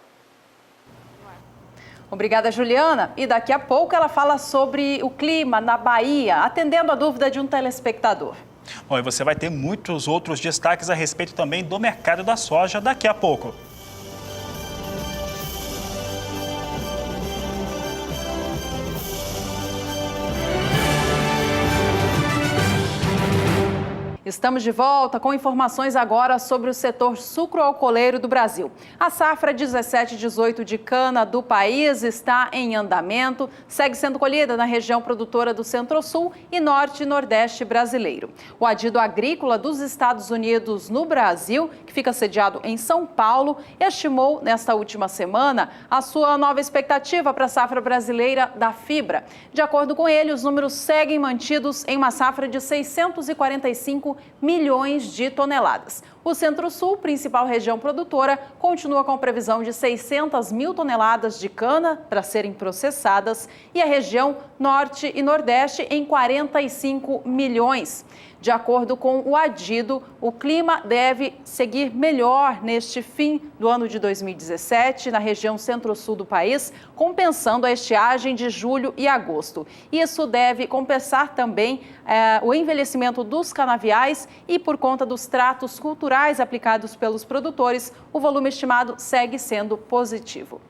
Obrigada, Juliana. E daqui a pouco ela fala sobre o clima na Bahia, atendendo a dúvida de um telespectador. Bom, e você vai ter muitos outros destaques a respeito também do mercado da soja daqui a pouco. Estamos de volta com informações agora sobre o setor sucroalcooleiro do Brasil. A safra 17/18 de cana do país está em andamento, segue sendo colhida na região produtora do Centro-Sul e Norte e Nordeste brasileiro. O Adido Agrícola dos Estados Unidos no Brasil, que fica sediado em São Paulo, estimou nesta última semana a sua nova expectativa para a safra brasileira da fibra. De acordo com ele, os números seguem mantidos em uma safra de 645 milhões de toneladas. O Centro-Sul, principal região produtora, continua com previsão de 600 mil toneladas de cana para serem processadas e a região Norte e Nordeste em 45 milhões. De acordo com o Adido, o clima deve seguir melhor neste fim do ano de 2017 na região centro-sul do país, compensando a estiagem de julho e agosto. Isso deve compensar também o envelhecimento dos canaviais e, por conta dos tratos culturais aplicados pelos produtores, o volume estimado segue sendo positivo.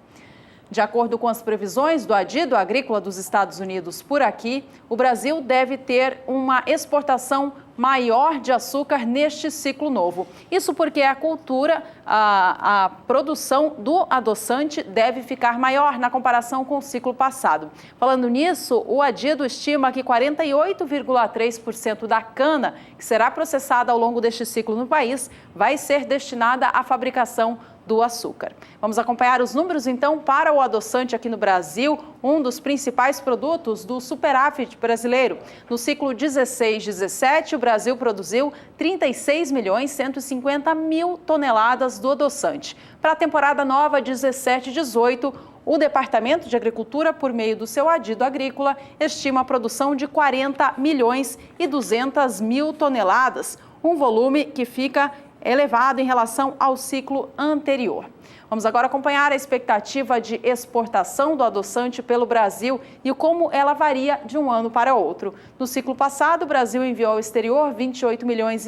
De acordo com as previsões do Adido Agrícola dos Estados Unidos por aqui, o Brasil deve ter uma exportação maior de açúcar neste ciclo novo. Isso porque a cultura, a produção do adoçante deve ficar maior na comparação com o ciclo passado. Falando nisso, o Adido estima que 48,3% da cana que será processada ao longo deste ciclo no país vai ser destinada à fabricação do açúcar. Vamos acompanhar os números, então, para o adoçante aqui no Brasil, um dos principais produtos do superávit brasileiro. No ciclo 16-17, o Brasil produziu 36.150.000 toneladas do adoçante. Para a temporada nova 17-18, o Departamento de Agricultura, por meio do seu Adido Agrícola, estima a produção de 40.200.000 toneladas, um volume que fica elevado em relação ao ciclo anterior. Vamos agora acompanhar a expectativa de exportação do adoçante pelo Brasil e como ela varia de um ano para outro. No ciclo passado, o Brasil enviou ao exterior 28,5 milhões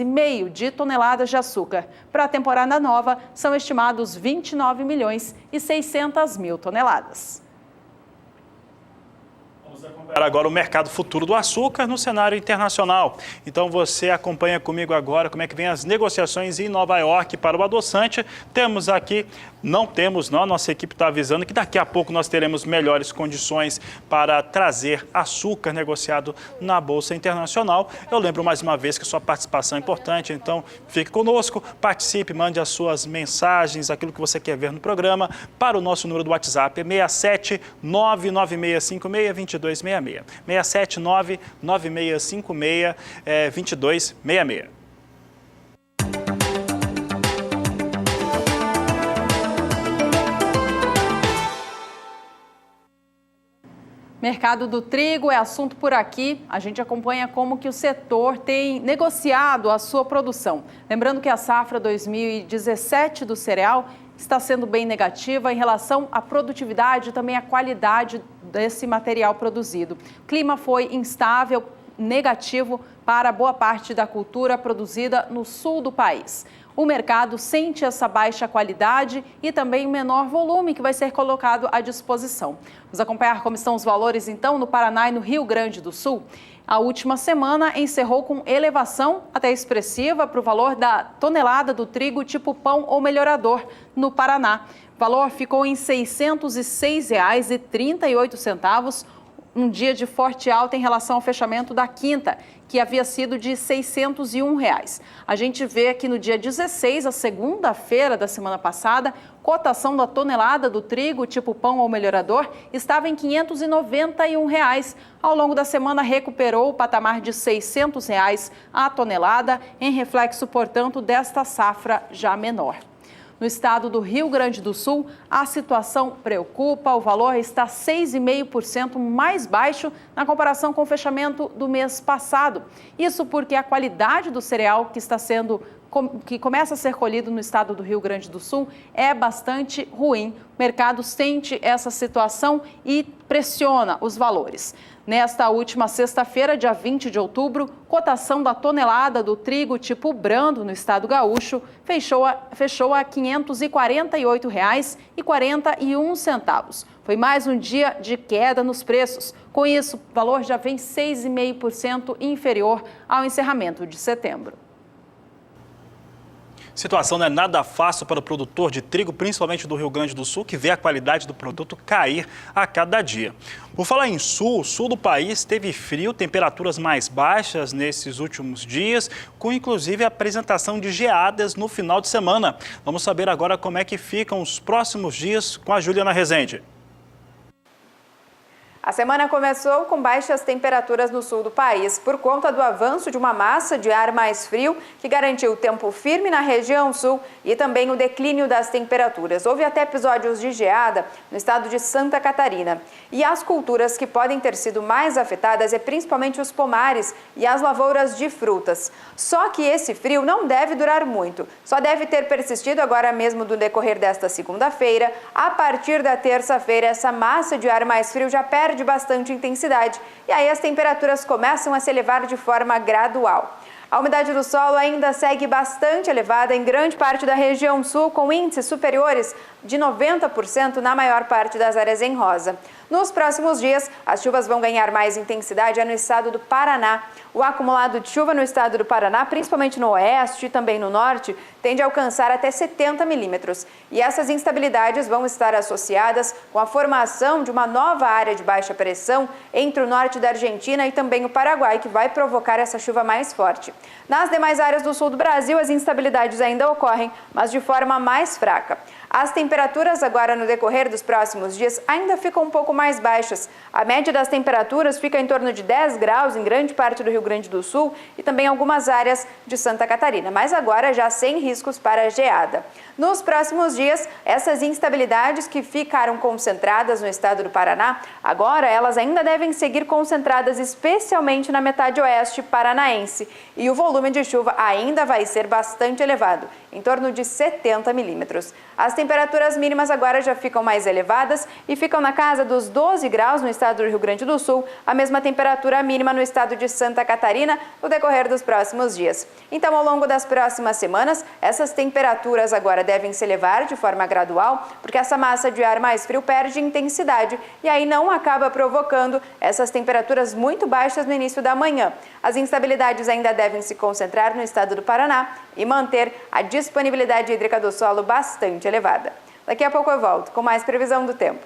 de toneladas de açúcar. Para a temporada nova, são estimados 29.600.000 toneladas. Vamos acompanhar agora o mercado futuro do açúcar no cenário internacional. Então você acompanha comigo agora como é que vem as negociações em Nova York para o adoçante. Temos aqui, nossa equipe está avisando que daqui a pouco nós teremos melhores condições para trazer açúcar negociado na Bolsa Internacional. Eu lembro mais uma vez que sua participação é importante, então fique conosco, participe, mande as suas mensagens, aquilo que você quer ver no programa, para o nosso número do WhatsApp, 67996562266. 67996562266. Mercado do trigo é assunto por aqui. A gente acompanha como que o setor tem negociado a sua produção. Lembrando que a safra 2017 do cereal está sendo bem negativa em relação à produtividade e também à qualidade desse material produzido. O clima foi instável, negativo para boa parte da cultura produzida no sul do país. O mercado sente essa baixa qualidade e também menor volume que vai ser colocado à disposição. Vamos acompanhar como estão os valores, então, no Paraná e no Rio Grande do Sul. A última semana encerrou com elevação até expressiva para o valor da tonelada do trigo tipo pão ou melhorador no Paraná. O valor ficou em R$ 606,38, um dia de forte alta em relação ao fechamento da quinta, que havia sido de R$ 601. A gente vê aqui no dia 16, a segunda-feira da semana passada, cotação da tonelada do trigo tipo pão ou melhorador estava em R$ 591. Ao longo da semana recuperou o patamar de R$ 600 a tonelada, em reflexo, portanto, desta safra já menor. No estado do Rio Grande do Sul, a situação preocupa. O valor está 6,5% mais baixo na comparação com o fechamento do mês passado. Isso porque a qualidade do cereal que começa a ser colhido no estado do Rio Grande do Sul é bastante ruim. O mercado sente essa situação e pressiona os valores. Nesta última sexta-feira, dia 20 de outubro, cotação da tonelada do trigo tipo brando no estado gaúcho fechou a R$ 548,41. Foi mais um dia de queda nos preços. Com isso, o valor já vem 6,5% inferior ao encerramento de setembro. Situação não é nada fácil para o produtor de trigo, principalmente do Rio Grande do Sul, que vê a qualidade do produto cair a cada dia. Por falar em sul, o sul do país teve frio, temperaturas mais baixas nesses últimos dias, com inclusive a apresentação de geadas no final de semana. Vamos saber agora como é que ficam os próximos dias com a Juliana Rezende. A semana começou com baixas temperaturas no sul do país, por conta do avanço de uma massa de ar mais frio, que garantiu o tempo firme na região sul e também o declínio das temperaturas. Houve até episódios de geada no estado de Santa Catarina. E as culturas que podem ter sido mais afetadas é principalmente os pomares e as lavouras de frutas. Só que esse frio não deve durar muito, só deve ter persistido agora mesmo no decorrer desta segunda-feira. A partir da terça-feira, essa massa de ar mais frio já perde bastante intensidade e aí as temperaturas começam a se elevar de forma gradual. A umidade do solo ainda segue bastante elevada em grande parte da região sul, com índices superiores de 90% na maior parte das áreas em rosa. Nos próximos dias, as chuvas vão ganhar mais intensidade no estado do Paraná. O acumulado de chuva no estado do Paraná, principalmente no oeste e também no norte, tende a alcançar até 70 milímetros. E essas instabilidades vão estar associadas com a formação de uma nova área de baixa pressão entre o norte da Argentina e também o Paraguai, que vai provocar essa chuva mais forte. Nas demais áreas do sul do Brasil, as instabilidades ainda ocorrem, mas de forma mais fraca. As temperaturas agora no decorrer dos próximos dias ainda ficam um pouco mais baixas. A média das temperaturas fica em torno de 10 graus em grande parte do Rio Grande do Sul e também algumas áreas de Santa Catarina, mas agora já sem riscos para geada. Nos próximos dias, essas instabilidades que ficaram concentradas no estado do Paraná, agora elas ainda devem seguir concentradas especialmente na metade oeste paranaense. E o volume de chuva ainda vai ser bastante elevado, em torno de 70 milímetros. As temperaturas mínimas agora já ficam mais elevadas e ficam na casa dos 12 graus no estado do Rio Grande do Sul, a mesma temperatura mínima no estado de Santa Catarina no decorrer dos próximos dias. Então, ao longo das próximas semanas, essas temperaturas agora devem se elevar de forma gradual, porque essa massa de ar mais frio perde intensidade e aí não acaba provocando essas temperaturas muito baixas no início da manhã. As instabilidades ainda devem se concentrar no estado do Paraná e manter a disponibilidade hídrica do solo bastante elevada. Daqui a pouco eu volto com mais previsão do tempo.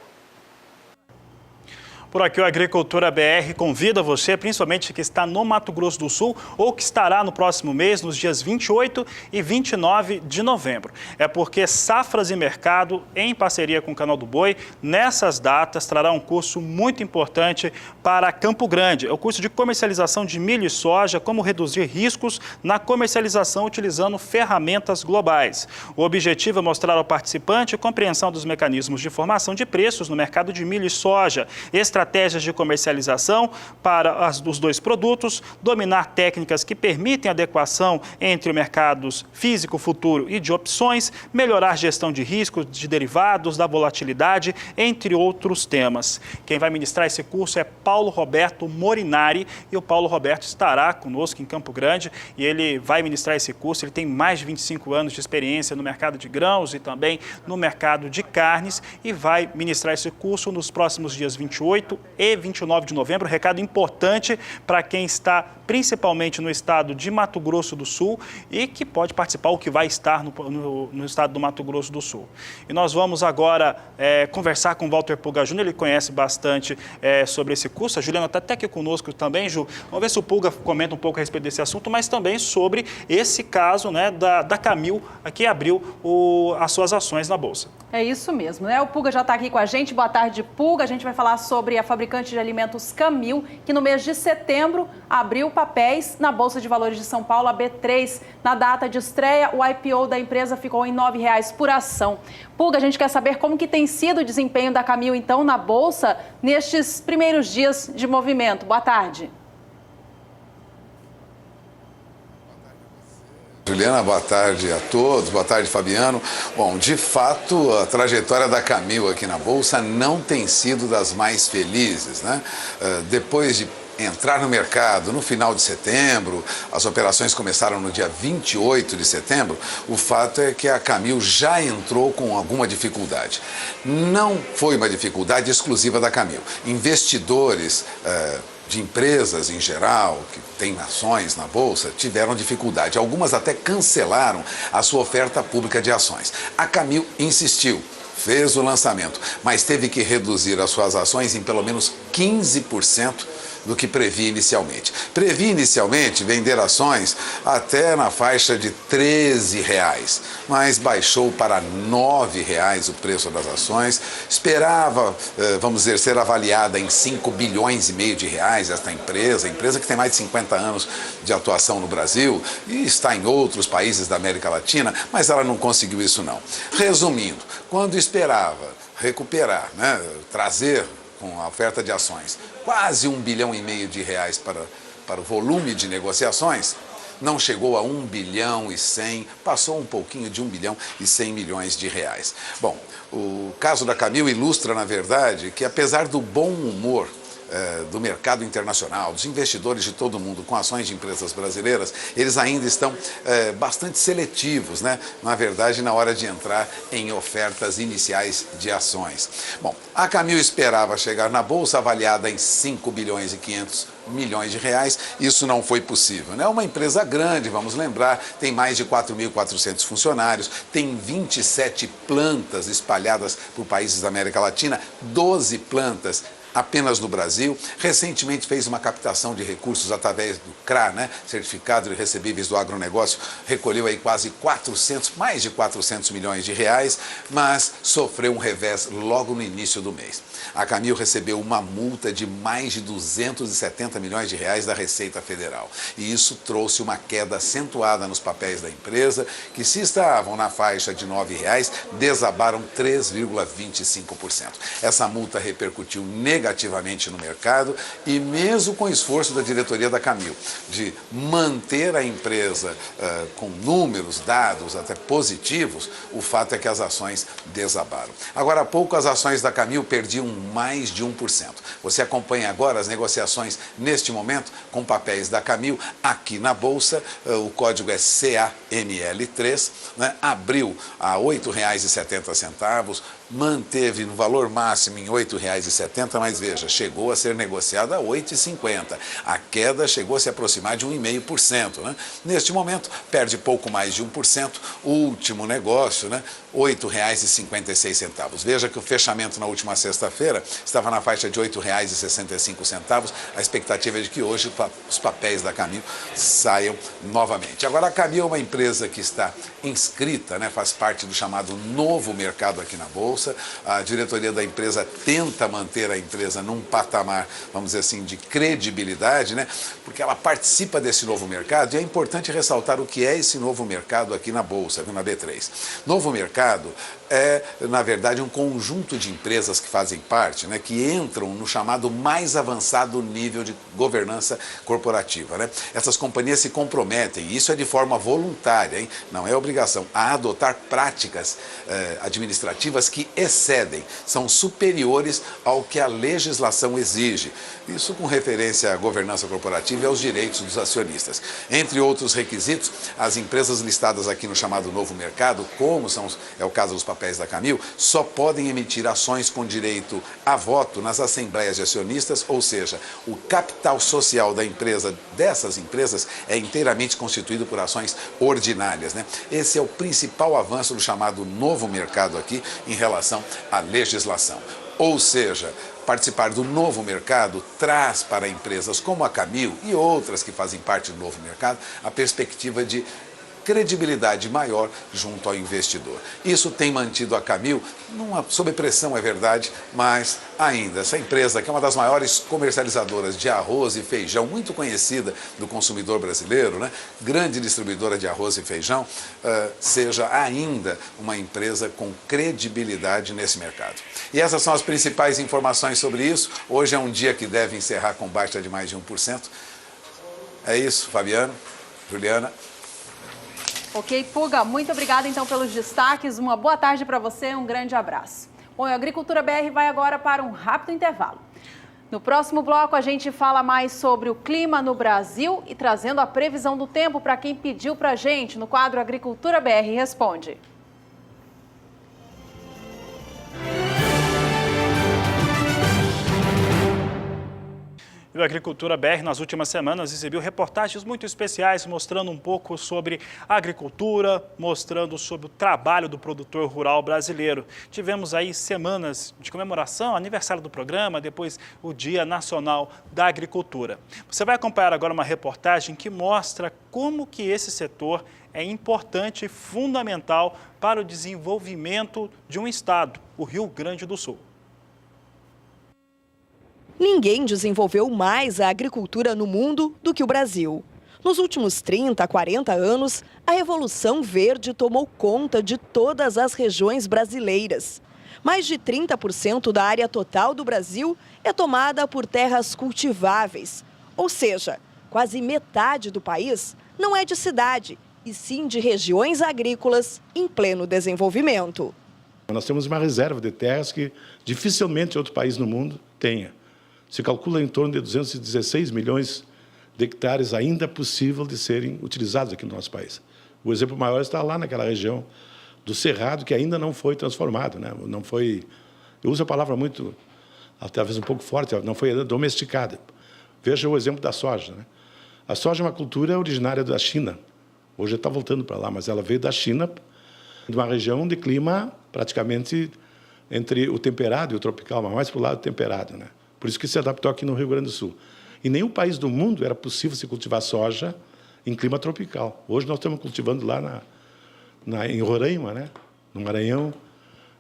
Por aqui, o Agricultura BR convida você, principalmente que está no Mato Grosso do Sul ou que estará no próximo mês, nos dias 28 e 29 de novembro. É porque Safras e Mercado, em parceria com o Canal do Boi, nessas datas trará um curso muito importante para Campo Grande. É o curso de comercialização de milho e soja, como reduzir riscos na comercialização utilizando ferramentas globais. O objetivo é mostrar ao participante a compreensão dos mecanismos de formação de preços no mercado de milho e soja, estratégias de comercialização para os dois produtos, dominar técnicas que permitem adequação entre mercados físico, futuro e de opções, melhorar gestão de riscos, de derivados, da volatilidade, entre outros temas. Quem vai ministrar esse curso é Paulo Roberto Morinari e o Paulo Roberto estará conosco em Campo Grande e ele vai ministrar esse curso. Ele tem mais de 25 anos de experiência no mercado de grãos e também no mercado de carnes e vai ministrar esse curso nos próximos dias 28 e 29 de novembro. Recado importante para quem está principalmente no estado de Mato Grosso do Sul e que pode participar ou que vai estar no estado do Mato Grosso do Sul. E nós vamos agora conversar com o Walter Pulga Júnior, ele conhece bastante sobre esse curso. A Juliana está até aqui conosco também, Ju. Vamos ver se o Pulga comenta um pouco a respeito desse assunto, mas também sobre esse caso, né, da Camil, que abriu as suas ações na Bolsa. É isso mesmo, né? O Pulga já está aqui com a gente. Boa tarde, Pulga. A gente vai falar sobre a fabricante de alimentos Camil, que no mês de setembro abriu papéis na Bolsa de Valores de São Paulo, a B3. Na data de estreia, o IPO da empresa ficou em R$ 9,00 por ação. Pulga, a gente quer saber como que tem sido o desempenho da Camil, então, na Bolsa, nestes primeiros dias de movimento. Boa tarde. Juliana, boa tarde a todos, boa tarde, Fabiano. Bom, de fato, a trajetória da Camil aqui na Bolsa não tem sido das mais felizes, né? Depois de entrar no mercado no final de setembro, as operações começaram no dia 28 de setembro, o fato é que a Camil já entrou com alguma dificuldade. Não foi uma dificuldade exclusiva da Camil. Investidores de empresas em geral, que têm ações na Bolsa, tiveram dificuldade. Algumas até cancelaram a sua oferta pública de ações. A Camil insistiu, fez o lançamento, mas teve que reduzir as suas ações em pelo menos 15% do que previa inicialmente. Previa inicialmente vender ações até na faixa de R$13, mas baixou para R$9 o preço das ações. Esperava, vamos dizer, ser avaliada em 5,5 bilhões de reais esta empresa que tem mais de 50 anos de atuação no Brasil e está em outros países da América Latina, mas ela não conseguiu isso não. Resumindo, quando esperava recuperar, trazer com a oferta de ações quase R$1,5 bilhão de reais para o volume de negociações, não chegou a 1,1 bilhão, passou um pouquinho de 1,1 bilhão de reais. Bom, o caso da Camil ilustra, na verdade, que apesar do bom humor do mercado internacional, dos investidores de todo mundo com ações de empresas brasileiras, eles ainda estão bastante seletivos, na verdade, na hora de entrar em ofertas iniciais de ações. Bom, a Camil esperava chegar na Bolsa avaliada em 5,5 bilhões de reais, isso não foi possível. É uma empresa grande, vamos lembrar, tem mais de 4.400 funcionários, tem 27 plantas espalhadas por países da América Latina, 12 plantas apenas no Brasil. Recentemente fez uma captação de recursos através do CRA, Certificado de Recebíveis do Agronegócio, recolheu aí quase mais de 400 milhões de reais, mas sofreu um revés logo no início do mês. A Camil recebeu uma multa de mais de 270 milhões de reais da Receita Federal. E isso trouxe uma queda acentuada nos papéis da empresa, que se estavam na faixa de R$9, desabaram 3,25%. Essa multa repercutiu negativamente no mercado e mesmo com o esforço da diretoria da Camil de manter a empresa com números, dados até positivos, o fato é que as ações desabaram. Agora há pouco as ações da Camil perdiam mais de 1%. Você acompanha agora as negociações neste momento com papéis da Camil aqui na Bolsa, o código é CAML3, abriu a R$ 8,70, manteve no valor máximo em R$ 8,70, mas veja, chegou a ser negociada a R$ 8,50. A queda chegou a se aproximar de 1,5%. Neste momento, perde pouco mais de 1%. O último negócio, R$ 8,56. Veja que o fechamento na última sexta-feira estava na faixa de R$ 8,65. A expectativa é de que hoje os papéis da Camil saiam novamente. Agora, a Camil é uma empresa que está inscrita, faz parte do chamado novo mercado aqui na Bolsa. A diretoria da empresa tenta manter a empresa num patamar, vamos dizer assim, de credibilidade, porque ela participa desse novo mercado e é importante ressaltar o que é esse novo mercado aqui na Bolsa, na B3. Novo mercado é, na verdade, um conjunto de empresas que fazem parte, que entram no chamado mais avançado nível de governança corporativa. Essas companhias se comprometem, e isso é de forma voluntária, não é obrigação, a adotar práticas administrativas que excedem, são superiores ao que a legislação exige. Isso com referência à governança corporativa e aos direitos dos acionistas. Entre outros requisitos, as empresas listadas aqui no chamado novo mercado, como é o caso dos papéis da Camil, só podem emitir ações com direito a voto nas assembleias de acionistas, ou seja, o capital social dessas empresas é inteiramente constituído por ações ordinárias. Esse é o principal avanço do chamado novo mercado aqui em relação à legislação. Ou seja, participar do novo mercado traz para empresas como a Camil e outras que fazem parte do novo mercado a perspectiva de credibilidade maior junto ao investidor. Isso tem mantido a Camil sob pressão, é verdade, mas ainda essa empresa, que é uma das maiores comercializadoras de arroz e feijão, muito conhecida do consumidor brasileiro, grande distribuidora de arroz e feijão, seja ainda uma empresa com credibilidade nesse mercado. E essas são as principais informações sobre isso. Hoje é um dia que deve encerrar com baixa de mais de 1%. É isso, Fabiano, Juliana. Ok, Puga, muito obrigada então pelos destaques, uma boa tarde para você, um grande abraço. Bom, a Agricultura BR vai agora para um rápido intervalo. No próximo bloco a gente fala mais sobre o clima no Brasil e trazendo a previsão do tempo para quem pediu para a gente no quadro Agricultura BR Responde. E o Agricultura BR, nas últimas semanas, exibiu reportagens muito especiais, mostrando um pouco sobre a agricultura, mostrando sobre o trabalho do produtor rural brasileiro. Tivemos aí semanas de comemoração, aniversário do programa, depois o Dia Nacional da Agricultura. Você vai acompanhar agora uma reportagem que mostra como que esse setor é importante e fundamental para o desenvolvimento de um estado, o Rio Grande do Sul. Ninguém desenvolveu mais a agricultura no mundo do que o Brasil. Nos últimos 30, 40 anos, a Revolução Verde tomou conta de todas as regiões brasileiras. Mais de 30% da área total do Brasil é tomada por terras cultiváveis. Ou seja, quase metade do país não é de cidade, e sim de regiões agrícolas em pleno desenvolvimento. Nós temos uma reserva de terras que dificilmente outro país no mundo tenha. Se calcula em torno de 216 milhões de hectares ainda possível de serem utilizados aqui no nosso país. O exemplo maior está lá naquela região do Cerrado, que ainda não foi transformado, né? Não foi, eu uso a palavra muito, talvez um pouco forte, não foi domesticada. Veja o exemplo da soja, né? A soja é uma cultura originária da China. Hoje está voltando para lá, mas ela veio da China, de uma região de clima praticamente entre o temperado e o tropical, mas mais para o lado temperado, né? Por isso que se adaptou aqui no Rio Grande do Sul. Em nenhum país do mundo era possível se cultivar soja em clima tropical. Hoje nós estamos cultivando lá em Roraima, né? No Maranhão,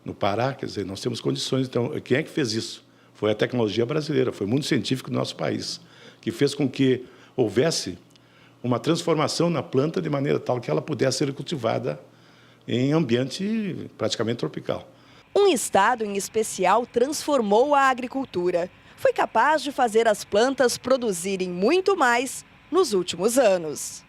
no Pará, quer dizer, nós temos condições. Então, quem é que fez isso? Foi a tecnologia brasileira, foi o mundo científico do nosso país, que fez com que houvesse uma transformação na planta de maneira tal que ela pudesse ser cultivada em ambiente praticamente tropical. Um estado em especial transformou a agricultura. Foi capaz de fazer as plantas produzirem muito mais nos últimos anos.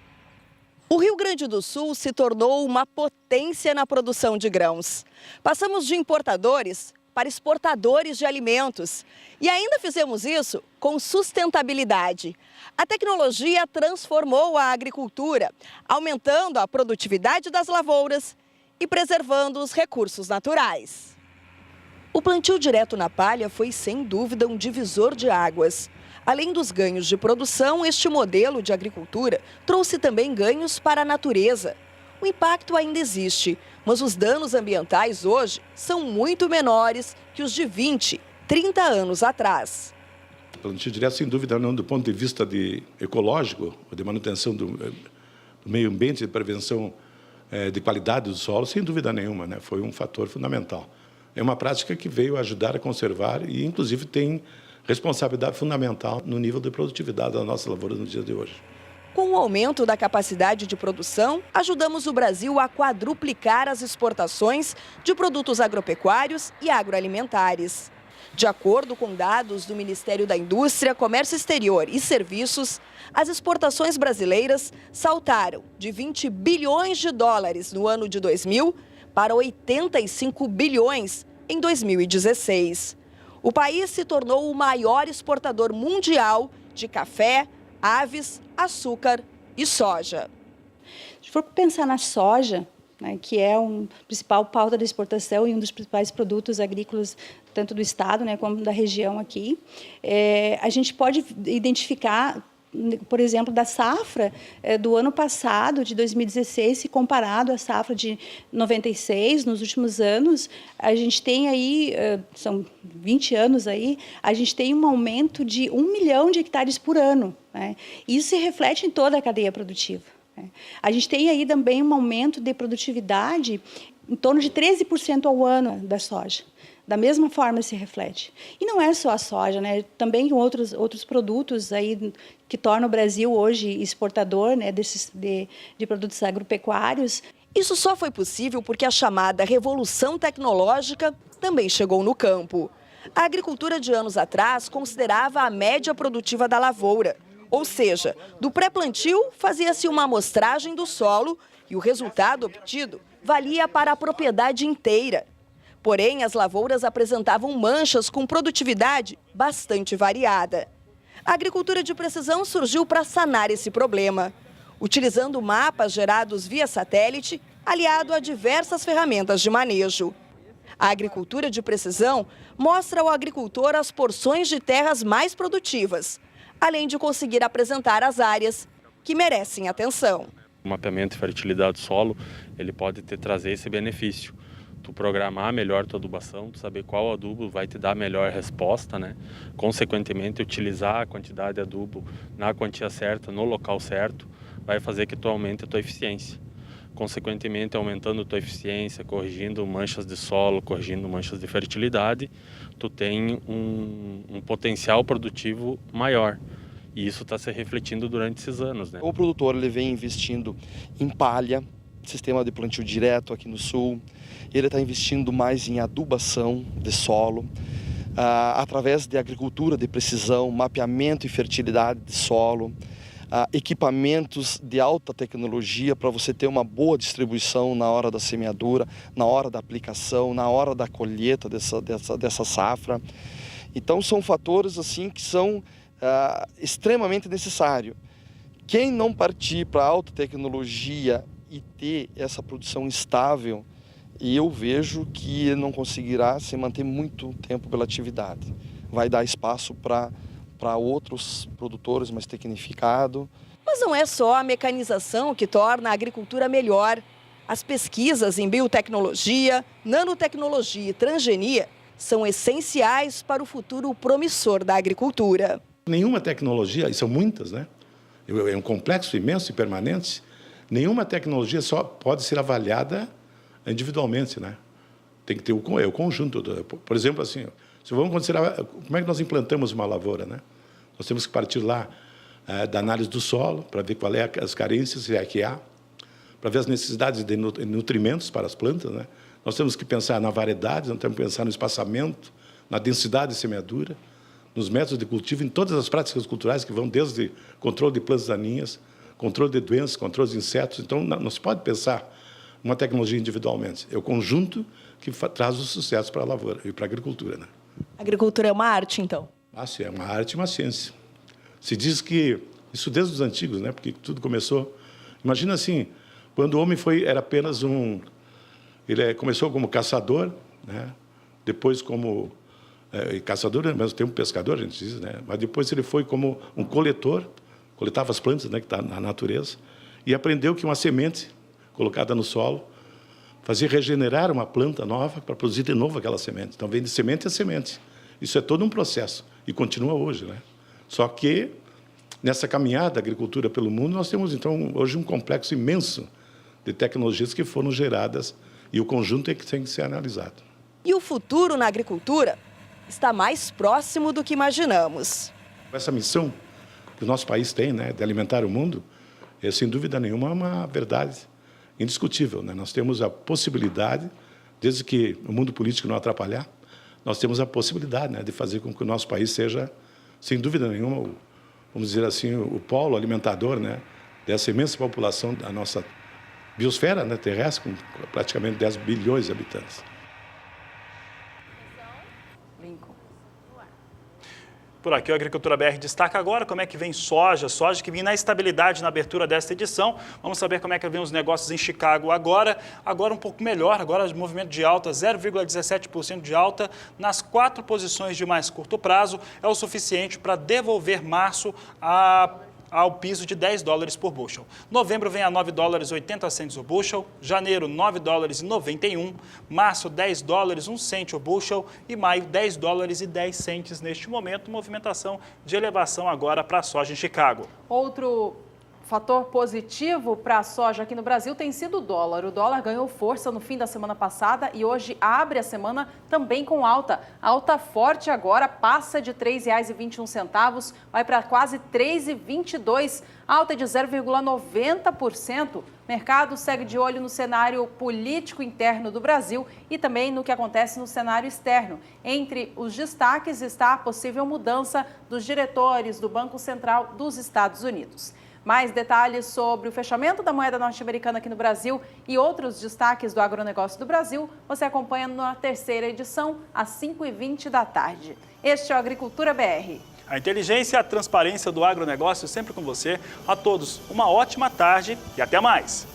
O Rio Grande do Sul se tornou uma potência na produção de grãos. Passamos de importadores para exportadores de alimentos. E ainda fizemos isso com sustentabilidade. A tecnologia transformou a agricultura, aumentando a produtividade das lavouras e preservando os recursos naturais. O plantio direto na palha foi, sem dúvida, um divisor de águas. Além dos ganhos de produção, este modelo de agricultura trouxe também ganhos para a natureza. O impacto ainda existe, mas os danos ambientais hoje são muito menores que os de 20, 30 anos atrás. O plantio direto, sem dúvida, não do ponto de vista ecológico, de manutenção do meio ambiente, de prevenção de qualidade do solo, sem dúvida nenhuma, né? Foi um fator fundamental. É uma prática que veio ajudar a conservar e, inclusive, tem responsabilidade fundamental no nível de produtividade das nossas lavouras no dia de hoje. Com o aumento da capacidade de produção, ajudamos o Brasil a quadruplicar as exportações de produtos agropecuários e agroalimentares. De acordo com dados do Ministério da Indústria, Comércio Exterior e Serviços, as exportações brasileiras saltaram de 20 bilhões de dólares no ano de 2000 para 85 bilhões em 2016. O país se tornou o maior exportador mundial de café, aves, açúcar e soja. Se for pensar na soja, né, que é um principal pauta da exportação e um dos principais produtos agrícolas, tanto do estado, né, como da região aqui, a gente pode identificar, por exemplo, da safra do ano passado, de 2016, se comparado à safra de 96, nos últimos anos, a gente tem aí, são 20 anos aí, a gente tem um aumento de 1 milhão de hectares por ano, né? Isso se reflete em toda a cadeia produtiva, né? A gente tem aí também um aumento de produtividade em torno de 13% ao ano da soja. Da mesma forma se reflete. E não é só a soja, né? Também outros produtos aí que tornam o Brasil hoje exportador, né, de produtos agropecuários. Isso só foi possível porque a chamada revolução tecnológica também chegou no campo. A agricultura de anos atrás considerava a média produtiva da lavoura. Ou seja, do pré-plantio fazia-se uma amostragem do solo e o resultado obtido valia para a propriedade inteira. Porém, as lavouras apresentavam manchas com produtividade bastante variada. A agricultura de precisão surgiu para sanar esse problema, utilizando mapas gerados via satélite, aliado a diversas ferramentas de manejo. A agricultura de precisão mostra ao agricultor as porções de terras mais produtivas, além de conseguir apresentar as áreas que merecem atenção. O mapeamento de fertilidade do solo, ele pode trazer esse benefício. Tu programar melhor tua adubação, tu saber qual adubo vai te dar a melhor resposta, né? Consequentemente, utilizar a quantidade de adubo na quantia certa, no local certo, vai fazer que tu aumente a tua eficiência. Consequentemente, aumentando a tua eficiência, corrigindo manchas de solo, corrigindo manchas de fertilidade, tu tem um potencial produtivo maior. E isso está se refletindo durante esses anos, né? O produtor ele vem investindo em palha, sistema de plantio direto aqui no sul. Ele está investindo mais em adubação de solo, através de agricultura de precisão, mapeamento e fertilidade de solo, equipamentos de alta tecnologia para você ter uma boa distribuição na hora da semeadura, na hora da aplicação, na hora da colheita dessa safra. Então são fatores assim que são extremamente necessários. Quem não partir para a alta tecnologia e ter essa produção estável, eu vejo que não conseguirá se manter muito tempo pela atividade. Vai dar espaço para outros produtores mais tecnificados. Mas não é só a mecanização que torna a agricultura melhor. As pesquisas em biotecnologia, nanotecnologia e transgenia são essenciais para o futuro promissor da agricultura. Nenhuma tecnologia, e são muitas, né? É um complexo imenso e permanente. Nenhuma tecnologia só pode ser avaliada individualmente, né? Tem que ter o conjunto. Por exemplo, assim, se vamos considerar como é que nós implantamos uma lavoura, né? Nós temos que partir lá da análise do solo para ver qual é as carências que há, para ver as necessidades de nutrimentos para as plantas, né? Nós temos que pensar na variedade, nós temos que pensar no espaçamento, na densidade de semeadura, nos métodos de cultivo, em todas as práticas culturais que vão desde controle de plantas daninhas, controle de doenças, controle de insetos. Então, não se pode pensar uma tecnologia individualmente. É o conjunto que traz o sucesso para a lavoura e para a agricultura, né? A agricultura é uma arte, então? Sim, é uma arte e uma ciência. Se diz que, isso desde os antigos, né? Porque tudo começou... Imagina assim, quando o homem era apenas ele começou como caçador, né? Depois como... caçador, ao mesmo tempo pescador, a gente diz, né? Mas depois ele foi como um coletor, coletava as plantas, né, que está na natureza, e aprendeu que uma semente colocada no solo fazia regenerar uma planta nova para produzir de novo aquela semente. Então, vem de semente a semente. Isso é todo um processo e continua hoje, né? Só que, nessa caminhada da agricultura pelo mundo, nós temos, então, hoje um complexo imenso de tecnologias que foram geradas e o conjunto é que tem que ser analisado. E o futuro na agricultura está mais próximo do que imaginamos. Essa missão que o nosso país tem, né, de alimentar o mundo, é, sem dúvida nenhuma, uma verdade indiscutível, né? Nós temos a possibilidade, desde que o mundo político não atrapalhar, nós temos a possibilidade, né, de fazer com que o nosso país seja, sem dúvida nenhuma, vamos dizer assim, o polo alimentador, né, dessa imensa população da nossa biosfera, né, terrestre, com praticamente 10 bilhões de habitantes. Por aqui, o Agricultura BR destaca agora como é que vem soja que vem na estabilidade na abertura desta edição. Vamos saber como é que vem os negócios em Chicago agora um pouco melhor, agora o movimento de alta, 0,17% de alta nas 4 posições de mais curto prazo, é o suficiente para devolver março ao piso de $10 por bushel. Novembro vem a $9,80 o bushel, janeiro $9,91, março $10,01 o bushel e maio $10,10 neste momento, movimentação de elevação agora para a soja em Chicago. Outro fator positivo para a soja aqui no Brasil tem sido o dólar. O dólar ganhou força no fim da semana passada e hoje abre a semana também com alta. Alta forte agora, passa de R$ 3,21, vai para quase R$ 3,22, alta de 0,90%. O mercado segue de olho no cenário político interno do Brasil e também no que acontece no cenário externo. Entre os destaques está a possível mudança dos diretores do Banco Central dos Estados Unidos. Mais detalhes sobre o fechamento da moeda norte-americana aqui no Brasil e outros destaques do agronegócio do Brasil, você acompanha na terceira edição, às 5h20 da tarde. Este é o Agricultura BR. A inteligência e a transparência do agronegócio sempre com você. A todos, uma ótima tarde e até mais!